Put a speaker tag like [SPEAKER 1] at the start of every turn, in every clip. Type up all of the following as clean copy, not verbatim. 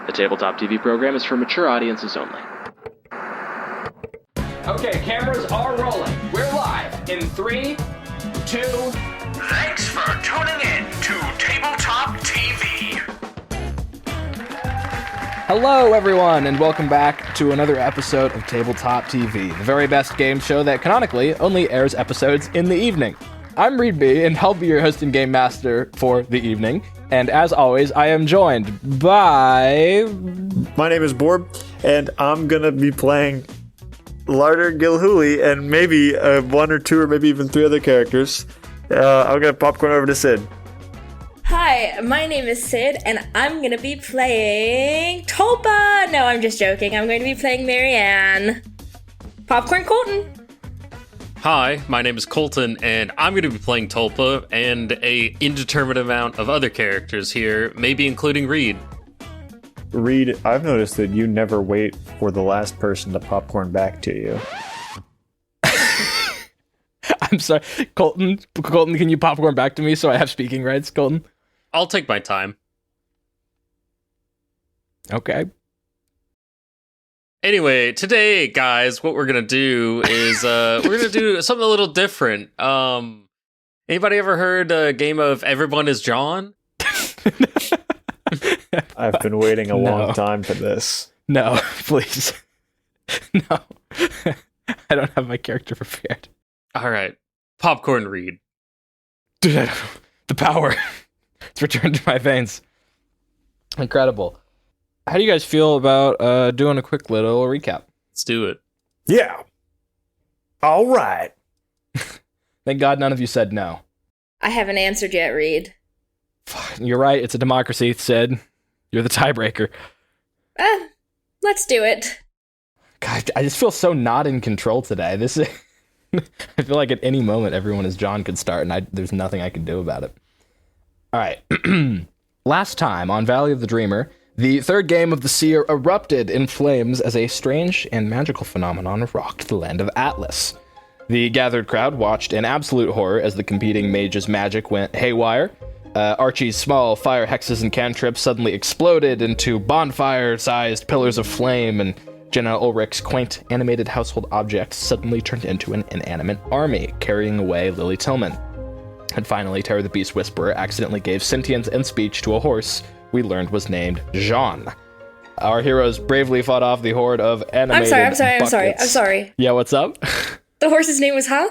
[SPEAKER 1] The Tabletop TV program is for mature audiences only.
[SPEAKER 2] Okay, cameras are rolling. We're live in 3, 2...
[SPEAKER 3] Thanks for tuning in to Tabletop TV.
[SPEAKER 4] Hello, everyone, and welcome back to another episode of Tabletop TV, the very best game show that canonically only airs episodes in the evening. I'm Reed B, and I'll be your host and game master for the evening. And as always, I am joined by...
[SPEAKER 5] My name is Borb, and I'm going to be playing Larder, Gillhooley, and maybe one or two or maybe even three other characters. I'm going to popcorn over to Sid.
[SPEAKER 6] Hi, my name is Sid, and I'm going to be playing Tulpa! No, I'm just joking. I'm going to be playing Marianne. Popcorn Colton.
[SPEAKER 7] Hi, my name is Colton, and I'm going to be playing Tulpa and a indeterminate amount of other characters here, maybe including Reed.
[SPEAKER 5] Reed, I've noticed that you never wait for the last person to popcorn back to you.
[SPEAKER 4] I'm sorry, Colton, can you popcorn back to me so I have speaking rights, Colton?
[SPEAKER 7] I'll take my time.
[SPEAKER 4] Okay.
[SPEAKER 7] Anyway, today, guys, what we're going to do is we're going to do something a little different. Anybody ever heard a game of Everyone is John?
[SPEAKER 5] I've been waiting a long time for this.
[SPEAKER 4] No, please. No. I don't have my character prepared.
[SPEAKER 7] All right. Popcorn Reed.
[SPEAKER 4] Dude, the power. It's returned to my veins. Incredible. How do you guys feel about doing a quick little recap?
[SPEAKER 7] Let's do it.
[SPEAKER 5] Yeah. All right.
[SPEAKER 4] Thank God none of you said no.
[SPEAKER 6] I haven't answered yet, Reed.
[SPEAKER 4] You're right, it's a democracy, Sid. You're the tiebreaker.
[SPEAKER 6] Let's do it.
[SPEAKER 4] God, I just feel so not in control today. This is... I feel like at any moment everyone is John could start, and there's nothing I can do about it. All right. Last time on Valley of the Dreamer, the third game of the Seer erupted in flames as a strange and magical phenomenon rocked the land of Atlas. The gathered crowd watched in absolute horror as the competing mages' magic went haywire. Archie's small fire hexes and cantrips suddenly exploded into bonfire-sized pillars of flame, and Jenna Ulrich's quaint animated household objects suddenly turned into an inanimate army, carrying away Lily Tillman. And finally, Terror the Beast Whisperer accidentally gave sentience and speech to a horse we learned was named Jean. Our heroes bravely fought off the horde of animated
[SPEAKER 6] I'm
[SPEAKER 4] buckets.
[SPEAKER 6] sorry.
[SPEAKER 4] Yeah, what's up?
[SPEAKER 6] The horse's name was how?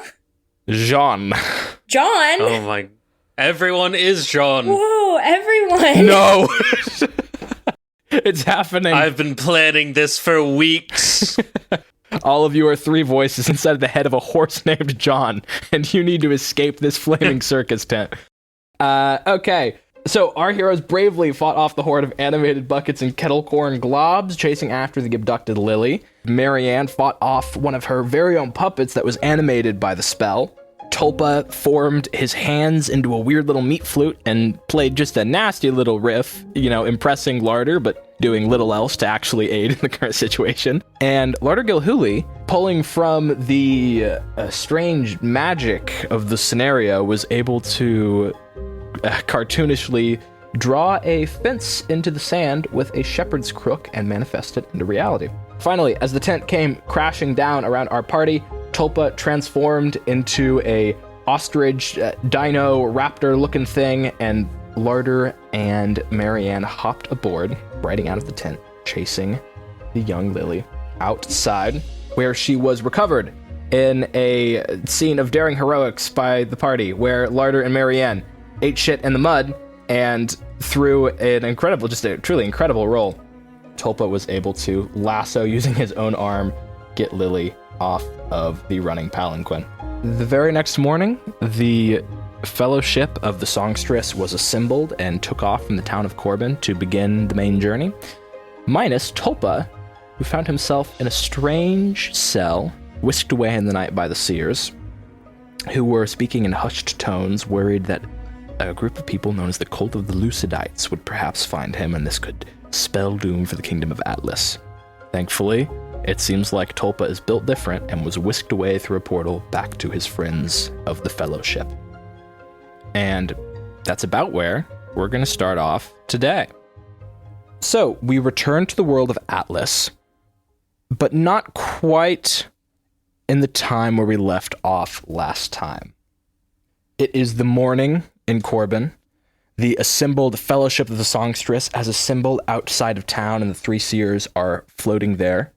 [SPEAKER 4] Jean.
[SPEAKER 6] John?
[SPEAKER 7] Oh my... Everyone is John.
[SPEAKER 6] Whoa, everyone.
[SPEAKER 4] No! It's happening.
[SPEAKER 7] I've been planning this for weeks.
[SPEAKER 4] All of you are three voices inside of the head of a horse named John, and you need to escape this flaming circus tent. Okay. So our heroes bravely fought off the horde of animated buckets and kettle corn globs, chasing after the abducted Lily. Marianne fought off one of her very own puppets that was animated by the spell. Tulpa formed his hands into a weird little meat flute and played just a nasty little riff, impressing Larder, but doing little else to actually aid in the current situation. And Larder Gillhooley, pulling from the strange magic of the scenario, was able to cartoonishly draw a fence into the sand with a shepherd's crook and manifest it into reality. Finally, as the tent came crashing down around our party, Tulpa transformed into a ostrich, dino, raptor-looking thing, and Larder and Marianne hopped aboard, riding out of the tent, chasing the young Lily outside, where she was recovered in a scene of daring heroics by the party, where Larder and Marianne ate shit in the mud, and through a truly incredible roll, Tulpa was able to lasso using his own arm, get Lily off of the running palanquin. The very next morning, the Fellowship of the Songstress was assembled and took off from the town of Corbin to begin the main journey, minus Tulpa, who found himself in a strange cell, whisked away in the night by the seers, who were speaking in hushed tones, worried that a group of people known as the Cult of the Lucidites would perhaps find him, and this could spell doom for the kingdom of Atlas. Thankfully, it seems like Tulpa is built different and was whisked away through a portal back to his friends of the Fellowship. And that's about where we're going to start off today. So, we return to the world of Atlas, but not quite in the time where we left off last time. It is the morning in Corbin. The assembled Fellowship of the Songstress has assembled outside of town, and the three seers are floating there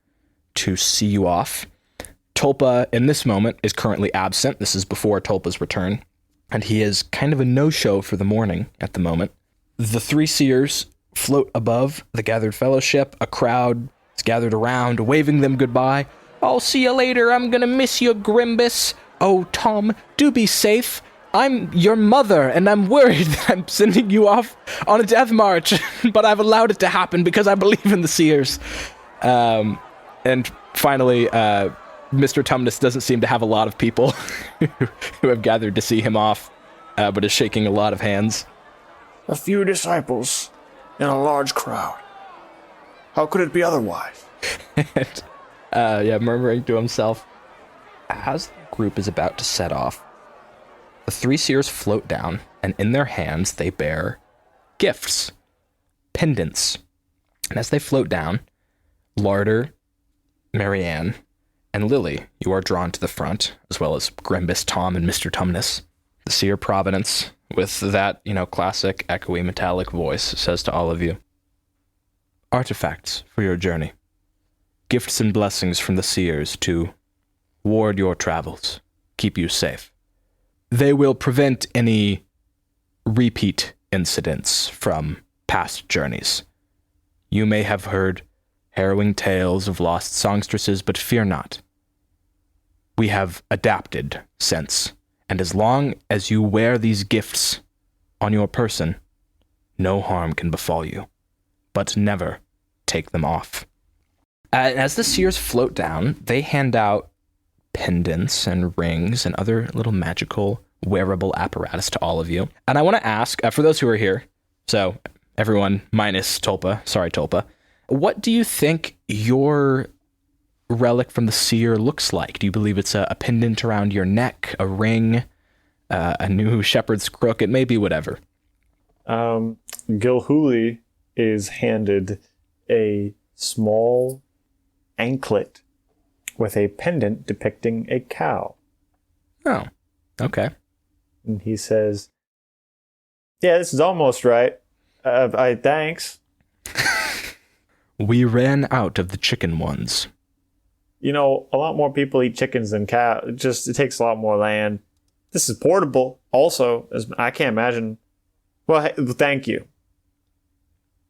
[SPEAKER 4] to see you off. Tulpa, in this moment, is currently absent. This is before Tulpa's return, and he is kind of a no-show for the morning at the moment. The three seers float above the gathered fellowship. A crowd is gathered around, waving them goodbye. "I'll see you later. I'm gonna miss you, Grimbus. Oh, Tom, do be safe. I'm your mother, and I'm worried that I'm sending you off on a death march, but I've allowed it to happen because I believe in the seers." And finally, Mr. Tumnus doesn't seem to have a lot of people who have gathered to see him off, but is shaking a lot of hands.
[SPEAKER 5] A few disciples in a large crowd. How could it be otherwise?
[SPEAKER 4] And, murmuring to himself. As the group is about to set off, the three seers float down, and in their hands they bear gifts, pendants. And as they float down, Larder, Marianne, and Lily, you are drawn to the front, as well as Grimbus, Tom, and Mr. Tumnus. The seer Providence, with that, classic, echoey, metallic voice, says to all of you, "Artifacts for your journey. Gifts and blessings from the seers to ward your travels, keep you safe. They will prevent any repeat incidents from past journeys. You may have heard harrowing tales of lost songstresses, but fear not. We have adapted since, and as long as you wear these gifts on your person, no harm can befall you, but never take them off." As the seers float down, they hand out pendants and rings and other little magical wearable apparatus to all of you. And I want to ask, for those who are here, so everyone minus Tulpa, sorry Tulpa, what do you think your relic from the seer looks like? Do you believe it's a pendant around your neck, a ring, a new shepherd's crook? It may be whatever.
[SPEAKER 5] Gillhooley is handed a small anklet with a pendant depicting a cow.
[SPEAKER 4] Oh, okay.
[SPEAKER 5] And he says, "Yeah, this is almost right. Thanks.
[SPEAKER 4] We ran out of the chicken ones."
[SPEAKER 5] A lot more people eat chickens than cows. It takes a lot more land. This is portable. Also, I can't imagine. Well, hey, thank you.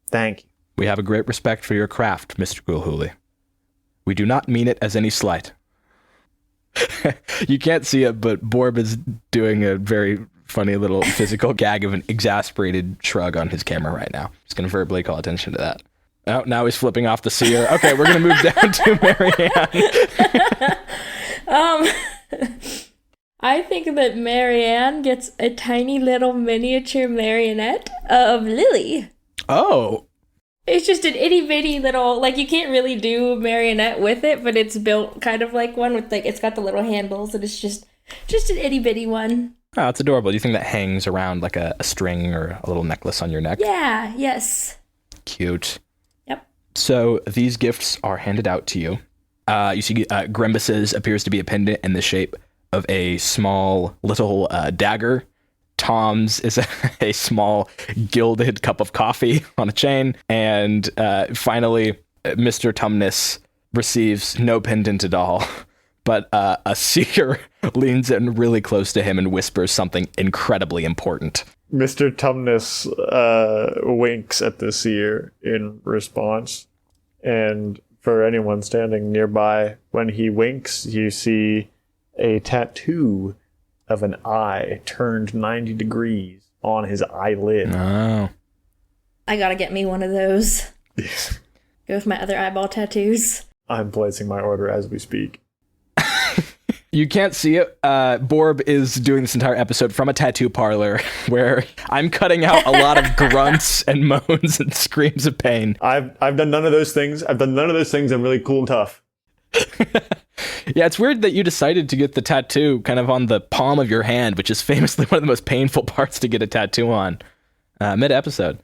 [SPEAKER 5] Thank you.
[SPEAKER 4] We have a great respect for your craft, Mr. Gillhooley. We do not mean it as any slight. You can't see it, but Borb is doing a very funny little physical gag of an exasperated shrug on his camera right now. Just going to verbally call attention to that. Oh, now he's flipping off the seer. Okay, we're going to move down to Marianne.
[SPEAKER 6] I think that Marianne gets a tiny little miniature marionette of Lily.
[SPEAKER 4] Oh.
[SPEAKER 6] It's just an itty bitty little, you can't really do a marionette with it, but it's built kind of like one with, it's got the little handles, and it's just an itty bitty one.
[SPEAKER 4] Oh, it's adorable. Do you think that hangs around like a string or a little necklace on your neck?
[SPEAKER 6] Yeah, yes.
[SPEAKER 4] Cute.
[SPEAKER 6] Yep.
[SPEAKER 4] So these gifts are handed out to you. You see Grimbus's appears to be a pendant in the shape of a small little dagger. Tom's is a small gilded cup of coffee on a chain. And finally, Mr. Tumnus receives no pendant at all. But a seer leans in really close to him and whispers something incredibly important.
[SPEAKER 5] Mr. Tumnus winks at the seer in response. And for anyone standing nearby, when he winks, you see a tattoo of an eye turned 90 degrees on his eyelid.
[SPEAKER 4] Oh.
[SPEAKER 6] I gotta get me one of those. Go with my other eyeball tattoos.
[SPEAKER 5] I'm placing my order as we speak.
[SPEAKER 4] You can't see it. Borb is doing this entire episode from a tattoo parlor where I'm cutting out a lot of grunts and moans and screams of pain.
[SPEAKER 5] I've done none of those things. I'm really cool and tough.
[SPEAKER 4] Yeah, it's weird that you decided to get the tattoo kind of on the palm of your hand, which is famously one of the most painful parts to get a tattoo on. Mid-episode.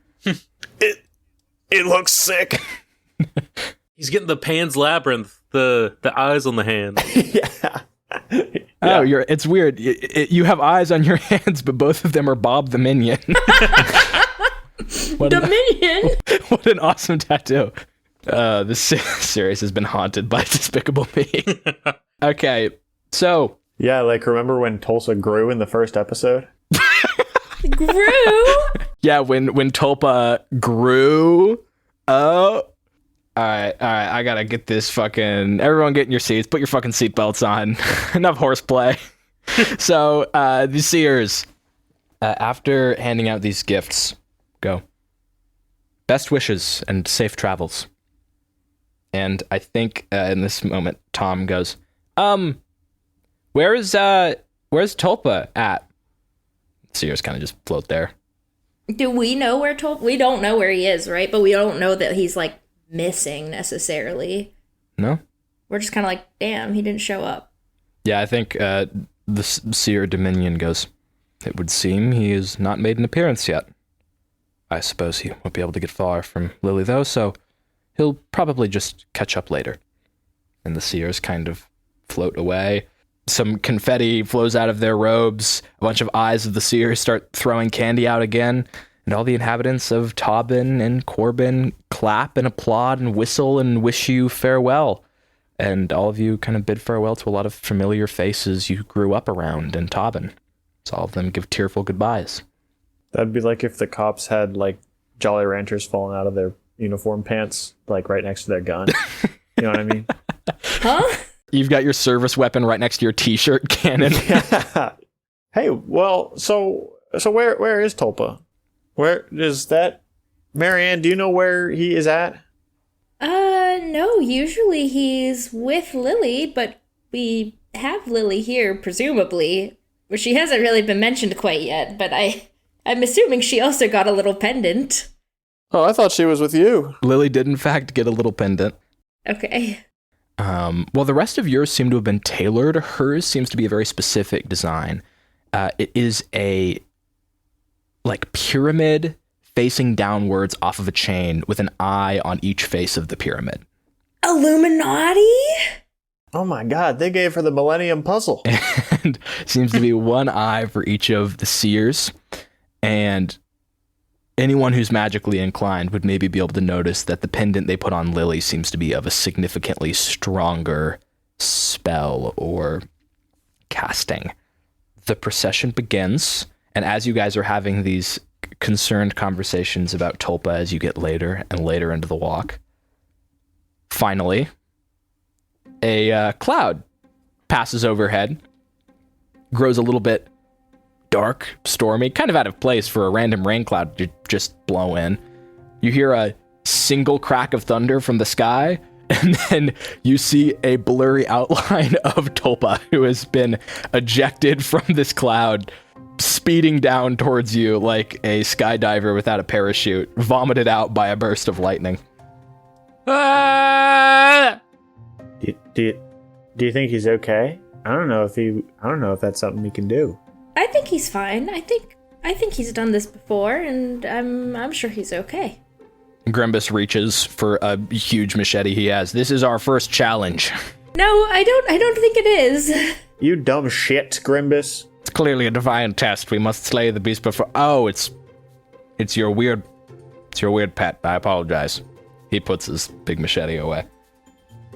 [SPEAKER 5] It looks sick.
[SPEAKER 7] He's getting the Pan's Labyrinth, the eyes on the hand.
[SPEAKER 5] Yeah.
[SPEAKER 4] Oh, it's weird. You have eyes on your hands, but both of them are Bob the Minion.
[SPEAKER 6] Dominion.
[SPEAKER 4] What an awesome tattoo. This series has been haunted by Despicable Me. Okay, so...
[SPEAKER 5] Yeah, like, remember when Tulsa grew in the first episode?
[SPEAKER 6] Grew?
[SPEAKER 4] Yeah, when Tulpa grew. Oh. Alright, I gotta get this fucking... Everyone get in your seats, put your fucking seatbelts on. Enough horseplay. So, the Seers, after handing out these gifts, go. Best wishes and safe travels. And I think in this moment, Tom goes, where's Tulpa at? Seers kind of just float there.
[SPEAKER 6] Do we know where Tulpa... We don't know where he is, right? But we don't know that he's, like, missing necessarily.
[SPEAKER 4] No?
[SPEAKER 6] We're just kind of like, damn, he didn't show up.
[SPEAKER 4] Yeah, I think the Seer Dominion goes, it would seem he has not made an appearance yet. I suppose he won't be able to get far from Lily, though, so he'll probably just catch up later. And the Seers kind of float away. Some confetti flows out of their robes. A bunch of eyes of the Seers start throwing candy out again. And all the inhabitants of Taubin and Corbin clap and applaud and whistle and wish you farewell. And all of you kind of bid farewell to a lot of familiar faces you grew up around in Taubin. So all of them give tearful goodbyes.
[SPEAKER 5] That'd be like if the cops had, like, Jolly Ranchers falling out of their uniform pants, like, right next to their gun. You know what I mean?
[SPEAKER 6] Huh?
[SPEAKER 4] You've got your service weapon right next to your t-shirt cannon.
[SPEAKER 5] Hey, well, so where is Tulpa? Where is that? Marianne, do you know where he is at?
[SPEAKER 6] No, usually he's with Lily, but we have Lily here, presumably. Well, she hasn't really been mentioned quite yet, but I'm assuming she also got a little pendant.
[SPEAKER 5] Oh, I thought she was with you.
[SPEAKER 4] Lily did, in fact, get a little pendant.
[SPEAKER 6] Okay.
[SPEAKER 4] Well, the rest of yours seem to have been tailored. Hers seems to be a very specific design. It is a, like, pyramid facing downwards off of a chain with an eye on each face of the pyramid.
[SPEAKER 6] Illuminati?
[SPEAKER 5] Oh my god, they gave her the Millennium Puzzle.
[SPEAKER 4] And seems to be one eye for each of the Seers. And anyone who's magically inclined would maybe be able to notice that the pendant they put on Lily seems to be of a significantly stronger spell or casting. The procession begins, and as you guys are having these concerned conversations about Tulpa as you get later and later into the walk, finally, a cloud passes overhead, grows a little bit dark, stormy, kind of out of place for a random rain cloud to just blow in. You hear a single crack of thunder from the sky, and then you see a blurry outline of Tulpa, who has been ejected from this cloud, speeding down towards you like a skydiver without a parachute, vomited out by a burst of lightning.
[SPEAKER 7] Ah!
[SPEAKER 5] Do you think he's okay? I don't know if that's something he can do.
[SPEAKER 6] I think he's fine. I think he's done this before, and I'm sure he's okay.
[SPEAKER 4] Grimbus reaches for a huge machete he has. This is our first challenge.
[SPEAKER 6] No, I don't think it is.
[SPEAKER 5] You dumb shit, Grimbus.
[SPEAKER 4] It's clearly a divine test. We must slay the beast before... Oh, it's your weird pet. I apologize. He puts his big machete away.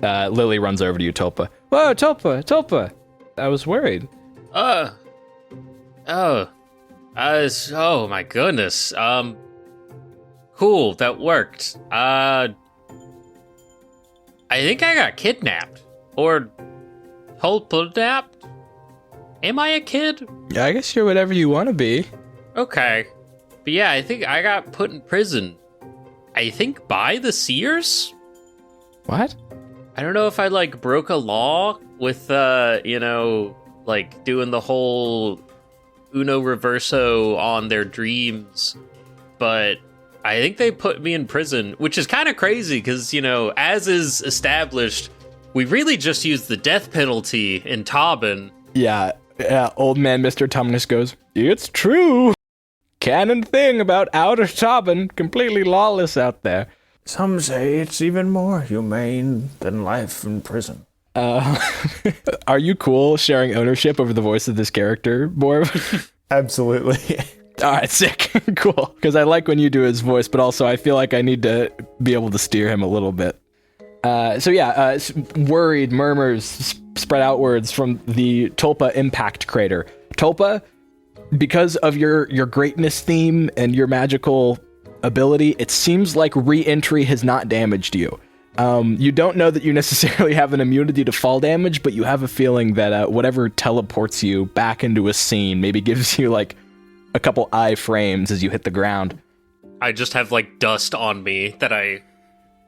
[SPEAKER 4] Lily runs over to you, Tulpa. Whoa, Tulpa! I was worried.
[SPEAKER 7] Oh my goodness. Cool, that worked. I think I got kidnapped. Or Tulpa-napped? Am I a kid?
[SPEAKER 4] Yeah, I guess you're whatever you want to be.
[SPEAKER 7] Okay. But yeah, I think I got put in prison. I think by the Seers?
[SPEAKER 4] What?
[SPEAKER 7] I don't know if I, like, broke a law with, doing the whole Uno Reverso on their dreams, but I think they put me in prison, which is kind of crazy because, as is established, we really just used the death penalty in Taubin.
[SPEAKER 4] Yeah, old man Mr. Tumnus goes, it's true. Canon thing about outer Taubin, completely lawless out there.
[SPEAKER 5] Some say it's even more humane than life in prison.
[SPEAKER 4] Are you cool sharing ownership over the voice of this character, Borb?
[SPEAKER 5] Absolutely.
[SPEAKER 4] All right, sick. Cool. Because I like when you do his voice, but also I feel like I need to be able to steer him a little bit. Worried murmurs spread outwards from the Tulpa impact crater. Tulpa, because of your greatness theme and your magical ability, it seems like re-entry has not damaged you. You don't know that you necessarily have an immunity to fall damage, but you have a feeling that whatever teleports you back into a scene maybe gives you like a couple eye frames as you hit the ground.
[SPEAKER 7] I just have like dust on me that I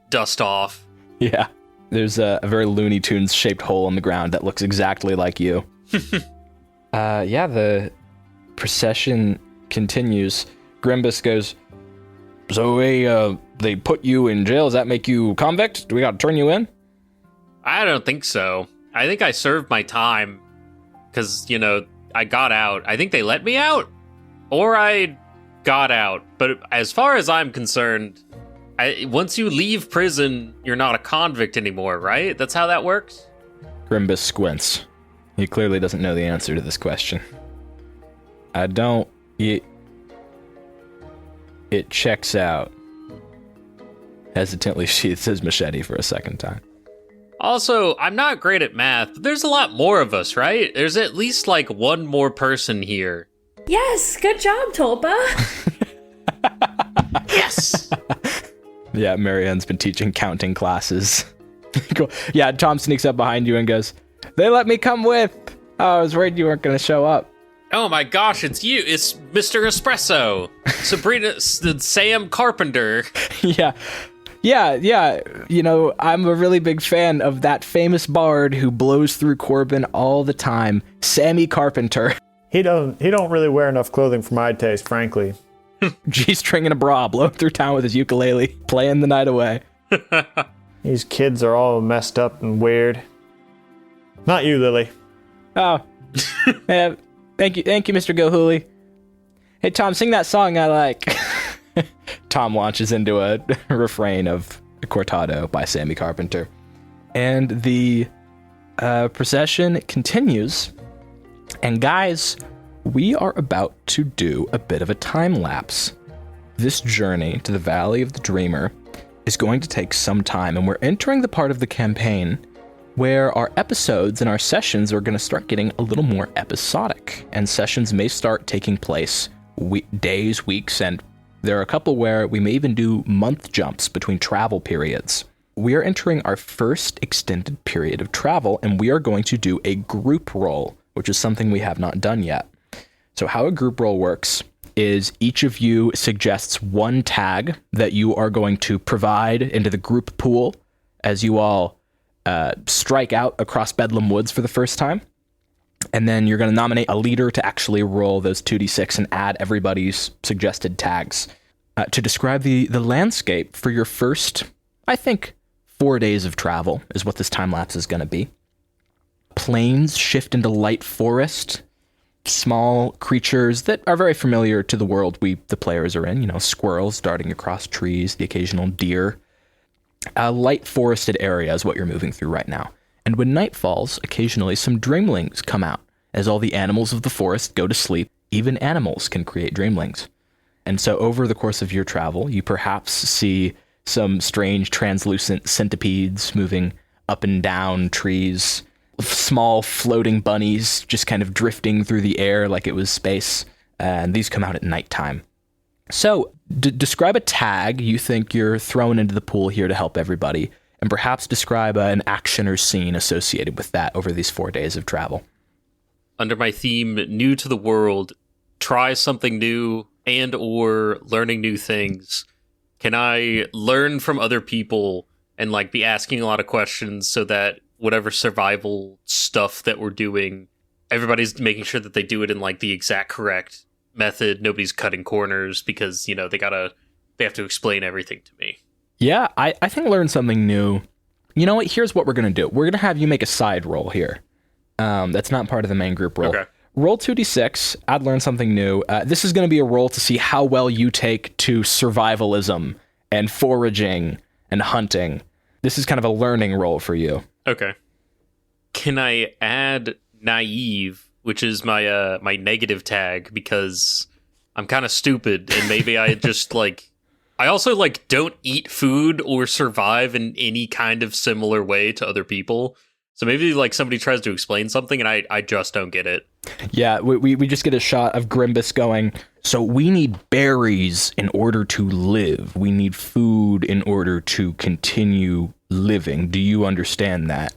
[SPEAKER 7] dust off.
[SPEAKER 4] Yeah. There's a very Looney Tunes shaped hole in the ground that looks exactly like you. The procession continues. Grimbus goes, so they put you in jail. Does that make you convict? Do we got to turn you in?
[SPEAKER 7] I don't think so. I think I served my time because, I got out. I think they let me out or I got out. But as far as I'm concerned, once you leave prison, you're not a convict anymore, right? That's how that works?
[SPEAKER 4] Grimbus squints. He clearly doesn't know the answer to this question. It checks out. Hesitantly sheaths his machete for a second time.
[SPEAKER 7] Also, I'm not great at math, but there's a lot more of us, right? There's at least like one more person here.
[SPEAKER 6] Yes, good job, Tulpa.
[SPEAKER 7] Yes!
[SPEAKER 4] Yeah, Marianne's been teaching counting classes. Cool. Yeah, Tom sneaks up behind you and goes, they let me come with. Oh, I was worried you weren't going to show up.
[SPEAKER 7] Oh my gosh, it's you. It's Mr. Espresso. Sabrina, Sam Carpenter.
[SPEAKER 4] Yeah. I'm a really big fan of that famous bard who blows through Corbin all the time, Sammy Carpenter.
[SPEAKER 5] He don't really wear enough clothing for my taste, frankly.
[SPEAKER 4] G-string and a bra, blowing through town with his ukulele, playing the night away.
[SPEAKER 5] These kids are all messed up and weird. Not you, Lily.
[SPEAKER 4] Oh. Thank you, Mr. Gillhooley. Hey, Tom, sing that song I like. Tom launches into a refrain of Cortado by Sammy Carpenter. And the procession continues. And guys, we are about to do a bit of a time lapse. This journey to the Valley of the Dreamer is going to take some time, and we're entering the part of the campaign where our episodes and our sessions are going to start getting a little more episodic, and sessions may start taking place days, weeks, and there are a couple where we may even do month jumps between travel periods. We are entering our first extended period of travel, and we are going to do a group roll, which is something we have not done yet. So how a group roll works is each of you suggests one tag that you are going to provide into the group pool as you all strike out across Bedlam Woods for the first time. And then you're going to nominate a leader to actually roll those 2d6 and add everybody's suggested tags to describe the landscape for your first, I think, 4 days of travel is what this time lapse is going to be. Plains shift into light forest. Small creatures that are very familiar to the world the players are in, squirrels darting across trees, the occasional deer. A light forested area is what you're moving through right now. And when night falls, occasionally some dreamlings come out. As all the animals of the forest go to sleep, even animals can create dreamlings. And so over the course of your travel, you perhaps see some strange translucent centipedes moving up and down trees, small floating bunnies just kind of drifting through the air like it was space. And these come out at nighttime. So describe a tag you think you're throwing into the pool here to help everybody, and perhaps describe an action or scene associated with that over these 4 days of travel.
[SPEAKER 7] Under my theme, new to the world, try something new and or learning new things. Can I learn from other people and be asking a lot of questions so that whatever survival stuff that we're doing, everybody's making sure that they do it in the exact correct method. Nobody's cutting corners because, they have to explain everything to me.
[SPEAKER 4] Yeah, I think learn something new. You know what? Here's what we're going to do. We're going to have you make a side roll here. That's not part of the main group roll.
[SPEAKER 7] Okay.
[SPEAKER 4] Roll 2d6, add learn something new. This is going to be a roll to see how well you take to survivalism and foraging and hunting. This is kind of a learning role for you.
[SPEAKER 7] Okay. Can I add naive, which is my my negative tag, because I'm kind of stupid and maybe I just like I also like don't eat food or survive in any kind of similar way to other people. So maybe like somebody tries to explain something and I just don't get it.
[SPEAKER 4] Yeah, we just get a shot of Grimbus going, so we need berries in order to live. We need food in order to continue living. Do you understand that?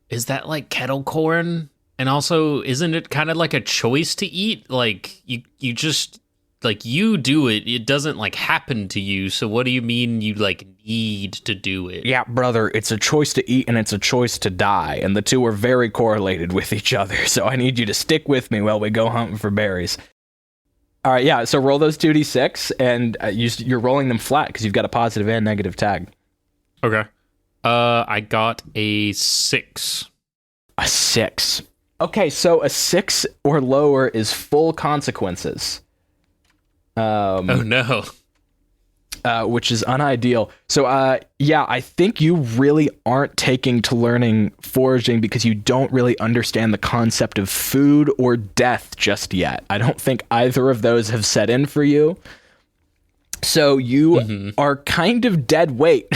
[SPEAKER 7] Is that like kettle corn? And also, isn't it kind of like a choice to eat? Like you just like you do it. It doesn't like happen to you. So what do you mean you like need to do it?
[SPEAKER 4] Yeah, brother, it's a choice to eat and it's a choice to die. And the two are very correlated with each other. So I need you to stick with me while we go hunting for berries. All right, yeah, so roll those 2d6 and you're rolling them flat because you've got a positive and negative tag.
[SPEAKER 7] Okay. I got a 6.
[SPEAKER 4] A 6. Okay, so a 6 or lower is full consequences.
[SPEAKER 7] Oh no.
[SPEAKER 4] Which is unideal. So, yeah, I think you really aren't taking to learning foraging because you don't really understand the concept of food or death just yet. I don't think either of those have set in for you. So you are kind of dead weight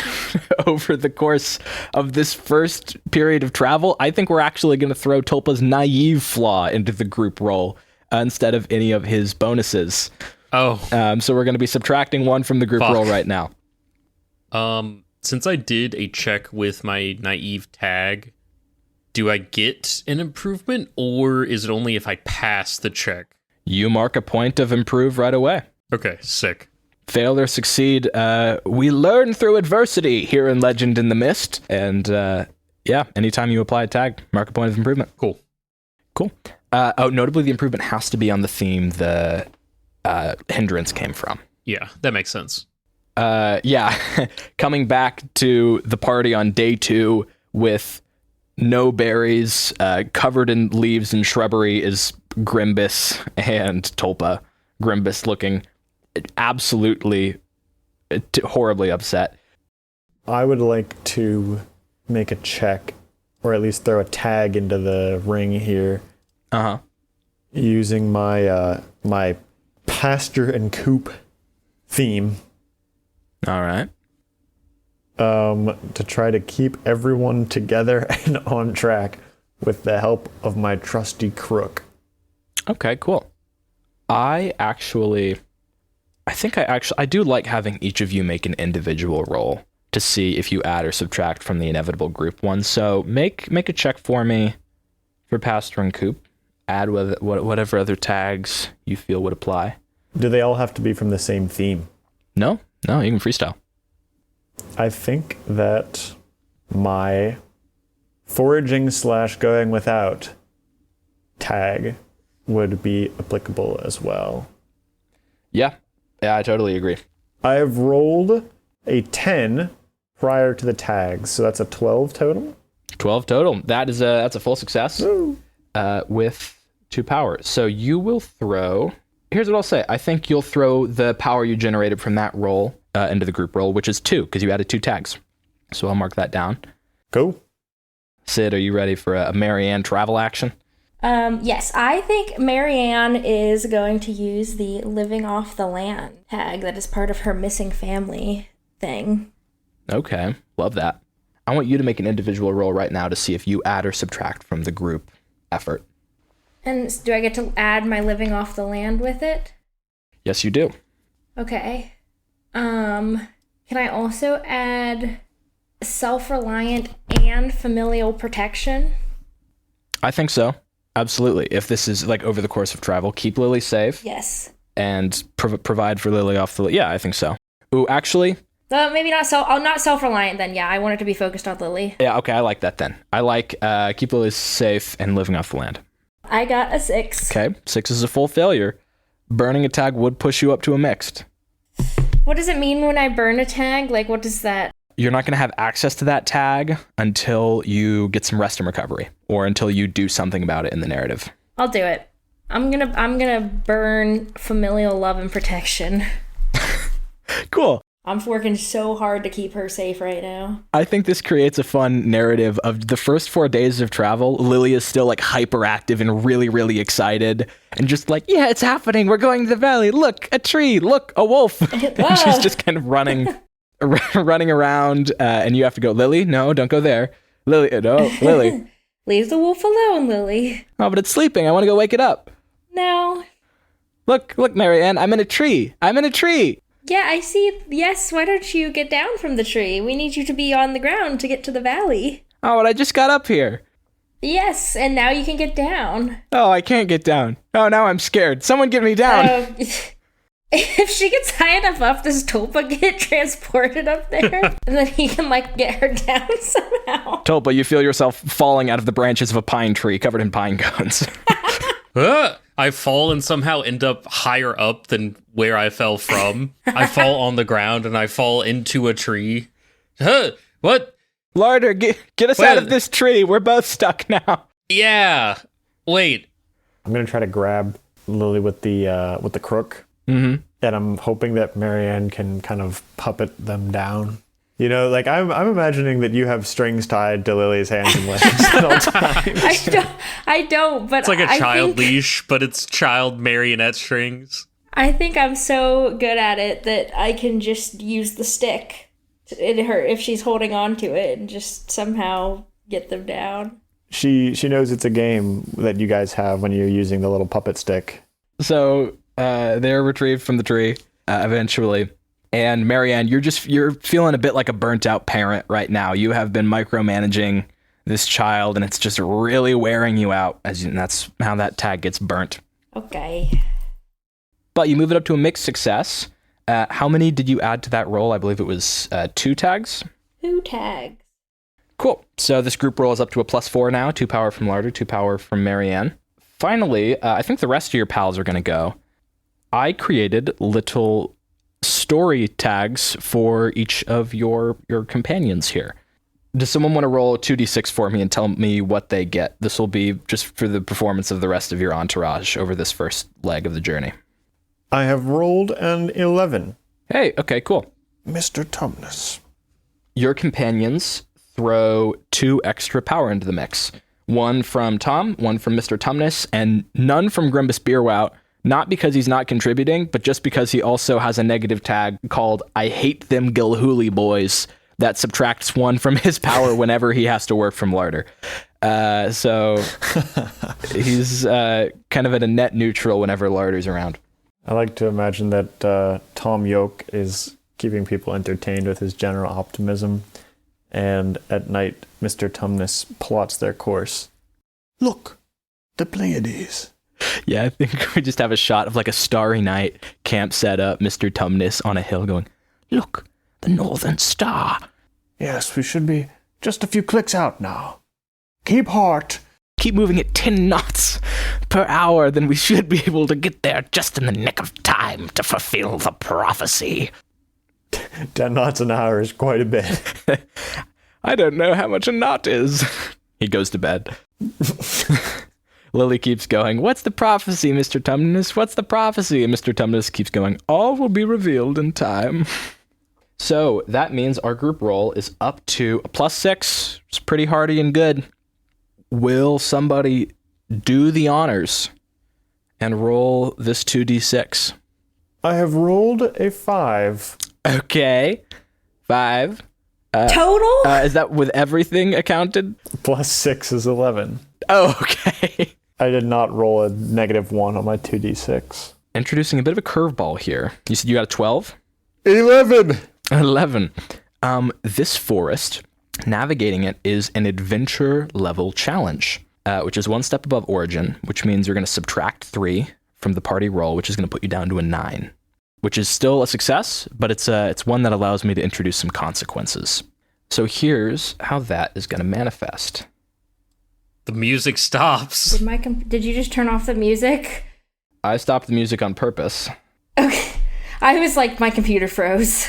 [SPEAKER 4] over the course of this first period of travel. I think we're actually going to throw Tulpa's naive flaw into the group roll instead of any of his bonuses.
[SPEAKER 7] Oh.
[SPEAKER 4] So we're going to be subtracting 1 from the group roll right now.
[SPEAKER 7] Since I did a check with my naive tag, do I get an improvement or is it only if I pass the check?
[SPEAKER 4] You mark a point of improve right away.
[SPEAKER 7] Okay, sick.
[SPEAKER 4] Fail or succeed. We learn through adversity here in Legend in the Mist. And yeah, anytime you apply a tag, mark a point of improvement.
[SPEAKER 7] Cool.
[SPEAKER 4] Notably, the improvement has to be on the theme the hindrance came from.
[SPEAKER 7] Yeah, that makes sense.
[SPEAKER 4] Yeah, coming back to the party on day 2 with no berries, covered in leaves and shrubbery is Grimbus and Tulpa. Grimbus looking absolutely horribly upset.
[SPEAKER 5] I would like to make a check, or at least throw a tag into the ring here.
[SPEAKER 4] Uh-huh.
[SPEAKER 5] Using my my pasture and coop theme.
[SPEAKER 4] All right.
[SPEAKER 5] To try to keep everyone together and on track with the help of my trusty crook.
[SPEAKER 4] Okay, cool. I do like having each of you make an individual roll to see if you add or subtract from the inevitable group one. So make a check for me for pasture and coop. Add whatever other tags you feel would apply.
[SPEAKER 5] Do they all have to be from the same theme?
[SPEAKER 4] No, you can freestyle.
[SPEAKER 5] I think that my foraging / going without tag would be applicable as well.
[SPEAKER 4] Yeah, I totally agree.
[SPEAKER 5] I have rolled a 10 prior to the tags, so that's a 12 total.
[SPEAKER 4] 12 total. That's a full success.
[SPEAKER 5] Woo.
[SPEAKER 4] With 2 power. So you will throw... Here's what I'll say. I think you'll throw the power you generated from that roll into the group roll, which is 2, because you added 2 tags. So I'll mark that down.
[SPEAKER 5] Cool.
[SPEAKER 4] Sid, are you ready for a Marianne travel action?
[SPEAKER 6] Yes, I think Marianne is going to use the living off the land tag that is part of her missing family thing.
[SPEAKER 4] Okay, love that. I want you to make an individual roll right now to see if you add or subtract from the group effort.
[SPEAKER 6] And do I get to add my living off the land with it?
[SPEAKER 4] Yes, you do.
[SPEAKER 6] Okay. Can I also add self-reliant and familial protection?
[SPEAKER 4] I think so. Absolutely. If this is like over the course of travel, keep Lily safe.
[SPEAKER 6] Yes.
[SPEAKER 4] And provide for Lily off the... Yeah, I think so. Ooh, actually...
[SPEAKER 6] Maybe not not self-reliant then. Yeah, I want it to be focused on Lily.
[SPEAKER 4] Yeah, okay, I like that then. I like keep Lily safe and living off the land.
[SPEAKER 6] I got a 6.
[SPEAKER 4] Okay, 6 is a full failure. Burning a tag would push you up to a mixed.
[SPEAKER 6] What does it mean when I burn a tag? Like, what does that...
[SPEAKER 4] You're not going to have access to that tag until you get some rest and recovery, or until you do something about it in the narrative.
[SPEAKER 6] I'll do it. I'm gonna burn familial love and protection.
[SPEAKER 4] Cool.
[SPEAKER 6] I'm working so hard to keep her safe right now.
[SPEAKER 4] I think this creates a fun narrative of the first 4 days of travel. Lily is still like hyperactive and really, really excited and just like, yeah, it's happening. We're going to the valley. Look, a tree. Look, a wolf. And she's just kind of running around. And you have to go, Lily, no, don't go there. Lily, no, Lily.
[SPEAKER 6] Leave the wolf alone, Lily.
[SPEAKER 4] Oh, but it's sleeping. I want to go wake it up.
[SPEAKER 6] No.
[SPEAKER 4] Look, Marianne, I'm in a tree.
[SPEAKER 6] Yeah, I see. Yes, why don't you get down from the tree? We need you to be on the ground to get to the valley.
[SPEAKER 4] Oh, but I just got up here.
[SPEAKER 6] Yes, and now you can get down.
[SPEAKER 4] Oh, I can't get down. Oh, now I'm scared. Someone get me down.
[SPEAKER 6] If she gets high enough up, does Tulpa get transported up there? And then he can, like, get her down somehow.
[SPEAKER 4] Tulpa, you feel yourself falling out of the branches of a pine tree covered in pine cones.
[SPEAKER 7] I fall and somehow end up higher up than where I fell from. I fall on the ground and I fall into a tree. What?
[SPEAKER 4] Larder, get us out of this tree. We're both stuck now.
[SPEAKER 7] Yeah. Wait.
[SPEAKER 5] I'm gonna try to grab Lily with the crook,
[SPEAKER 4] Mm-hmm.
[SPEAKER 5] and I'm hoping that Marianne can kind of puppet them down. You know, like I'm imagining that you have strings tied to Lily's hands and legs at all times.
[SPEAKER 6] I don't, but
[SPEAKER 7] It's like a child
[SPEAKER 6] think,
[SPEAKER 7] leash, but it's child marionette strings.
[SPEAKER 6] I think I'm so good at it that I can just use the stick in her if she's holding on to it and just somehow get them down.
[SPEAKER 5] She knows it's a game that you guys have when you're using the little puppet stick.
[SPEAKER 4] So they're retrieved from the tree eventually. And Marianne, you're feeling a bit like a burnt out parent right now. You have been micromanaging this child and it's just really wearing you out, and that's how that tag gets burnt.
[SPEAKER 6] Okay.
[SPEAKER 4] But you move it up to a mixed success. How many did you add to that roll? I believe it was 2 tags.
[SPEAKER 6] 2 tags.
[SPEAKER 4] Cool. So this group roll is up to a +4 now. 2 power from Larder, 2 power from Marianne. Finally, I think the rest of your pals are going to go. I created little story tags for each of your companions here. Does someone want to roll a 2d6 for me and tell me what they get? This will be just for the performance of the rest of your entourage over this first leg of the journey.
[SPEAKER 5] I have rolled an 11.
[SPEAKER 4] Hey, okay, cool.
[SPEAKER 5] Mr. Tumnus.
[SPEAKER 4] Your companions throw 2 extra power into the mix. 1 from Tom, 1 from Mr. Tumnus, and none from Grimbus Beerwout. Not because he's not contributing, but just because he also has a negative tag called I hate them Gillhooley boys that subtracts 1 from his power whenever he has to work from Larder. So he's kind of at a net neutral whenever Larder's around.
[SPEAKER 5] I like to imagine that Tom Yoke is keeping people entertained with his general optimism, and at night Mr. Tumnus plots their course. Look, the Pleiades.
[SPEAKER 4] Yeah, I think we just have a shot of like a starry night, camp set up, Mr. Tumnus on a hill going, look, the Northern Star.
[SPEAKER 5] Yes, we should be just a few clicks out now. Keep heart.
[SPEAKER 4] Keep moving at 10 knots per hour, then we should be able to get there just in the nick of time to fulfill the prophecy.
[SPEAKER 5] 10 knots an hour is quite a bit.
[SPEAKER 4] I don't know how much a knot is. He goes to bed. Lily keeps going, what's the prophecy, Mr. Tumnus? What's the prophecy? And Mr. Tumnus keeps going, all will be revealed in time. So that means our group roll is up to a +6. It's pretty hearty and good. Will somebody do the honors and roll this 2d6?
[SPEAKER 5] I have rolled a 5.
[SPEAKER 4] Okay. 5.
[SPEAKER 6] Total?
[SPEAKER 4] Is that with everything accounted?
[SPEAKER 5] Plus 6 is 11.
[SPEAKER 4] Oh, okay.
[SPEAKER 5] I did not roll a -1 on my 2d6.
[SPEAKER 4] Introducing a bit of a curveball here. You said you got a 12?
[SPEAKER 5] 11!
[SPEAKER 4] 11. This forest, navigating it is an adventure level challenge, which is 1 step above origin, which means you're going to subtract 3 from the party roll, which is going to put you down to a 9, which is still a success, but it's one that allows me to introduce some consequences. So here's how that is going to manifest.
[SPEAKER 7] The music stops.
[SPEAKER 6] Did you just turn off the music?
[SPEAKER 4] I stopped the music on purpose.
[SPEAKER 6] Okay. I was like, my computer froze.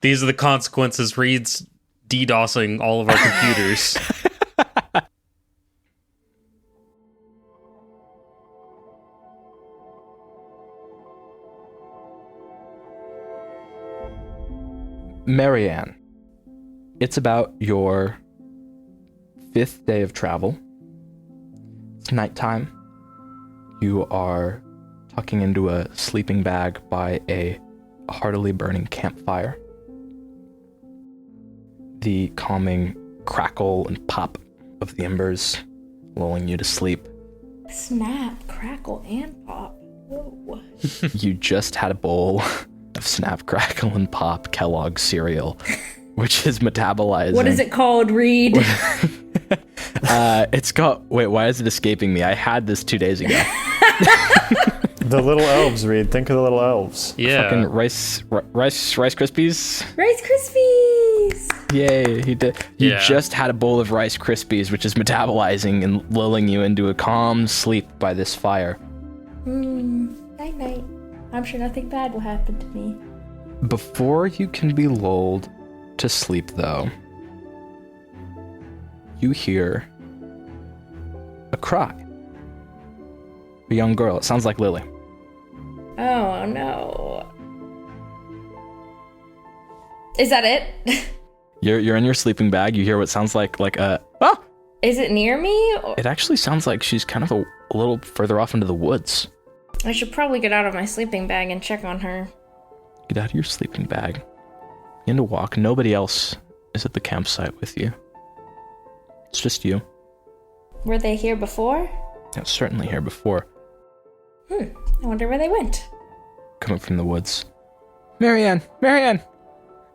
[SPEAKER 7] These are the consequences. Reed's DDoSing all of our computers.
[SPEAKER 4] Marianne, it's about your 5th day of travel. It's nighttime. You are tucking into a sleeping bag by a heartily burning campfire. The calming crackle and pop of the embers lulling you to sleep.
[SPEAKER 6] Snap, crackle, and pop. Whoa.
[SPEAKER 4] You just had a bowl of Snap, Crackle, and Pop Kellogg's cereal, which is metabolizing.
[SPEAKER 6] What is it called, Reed?
[SPEAKER 4] It's called... Wait, why is it escaping me? I had this 2 days ago.
[SPEAKER 5] The little elves, Reed. Think of the little elves.
[SPEAKER 7] Yeah.
[SPEAKER 4] Fucking Rice Krispies.
[SPEAKER 6] Rice Krispies!
[SPEAKER 4] Yay, he did. You
[SPEAKER 7] Yeah.
[SPEAKER 4] just had a bowl of Rice Krispies, which is metabolizing and lulling you into a calm sleep by this fire.
[SPEAKER 6] Night night. I'm sure nothing bad will happen to me.
[SPEAKER 4] Before you can be lulled to sleep, though, you hear a cry. A young girl. It sounds like Lily.
[SPEAKER 6] Oh no. Is that it?
[SPEAKER 4] You're in your sleeping bag. You hear what sounds like a... Ah!
[SPEAKER 6] Is it near me? Or...
[SPEAKER 4] It actually sounds like she's kind of a little further off into the woods.
[SPEAKER 6] I should probably get out of my sleeping bag and check on her.
[SPEAKER 4] Get out of your sleeping bag. Begin to walk. Nobody else is at the campsite with you. It's just you.
[SPEAKER 6] Were they here before?
[SPEAKER 4] It's certainly here before.
[SPEAKER 6] I wonder where they went.
[SPEAKER 4] Coming from the woods. Marianne! Marianne!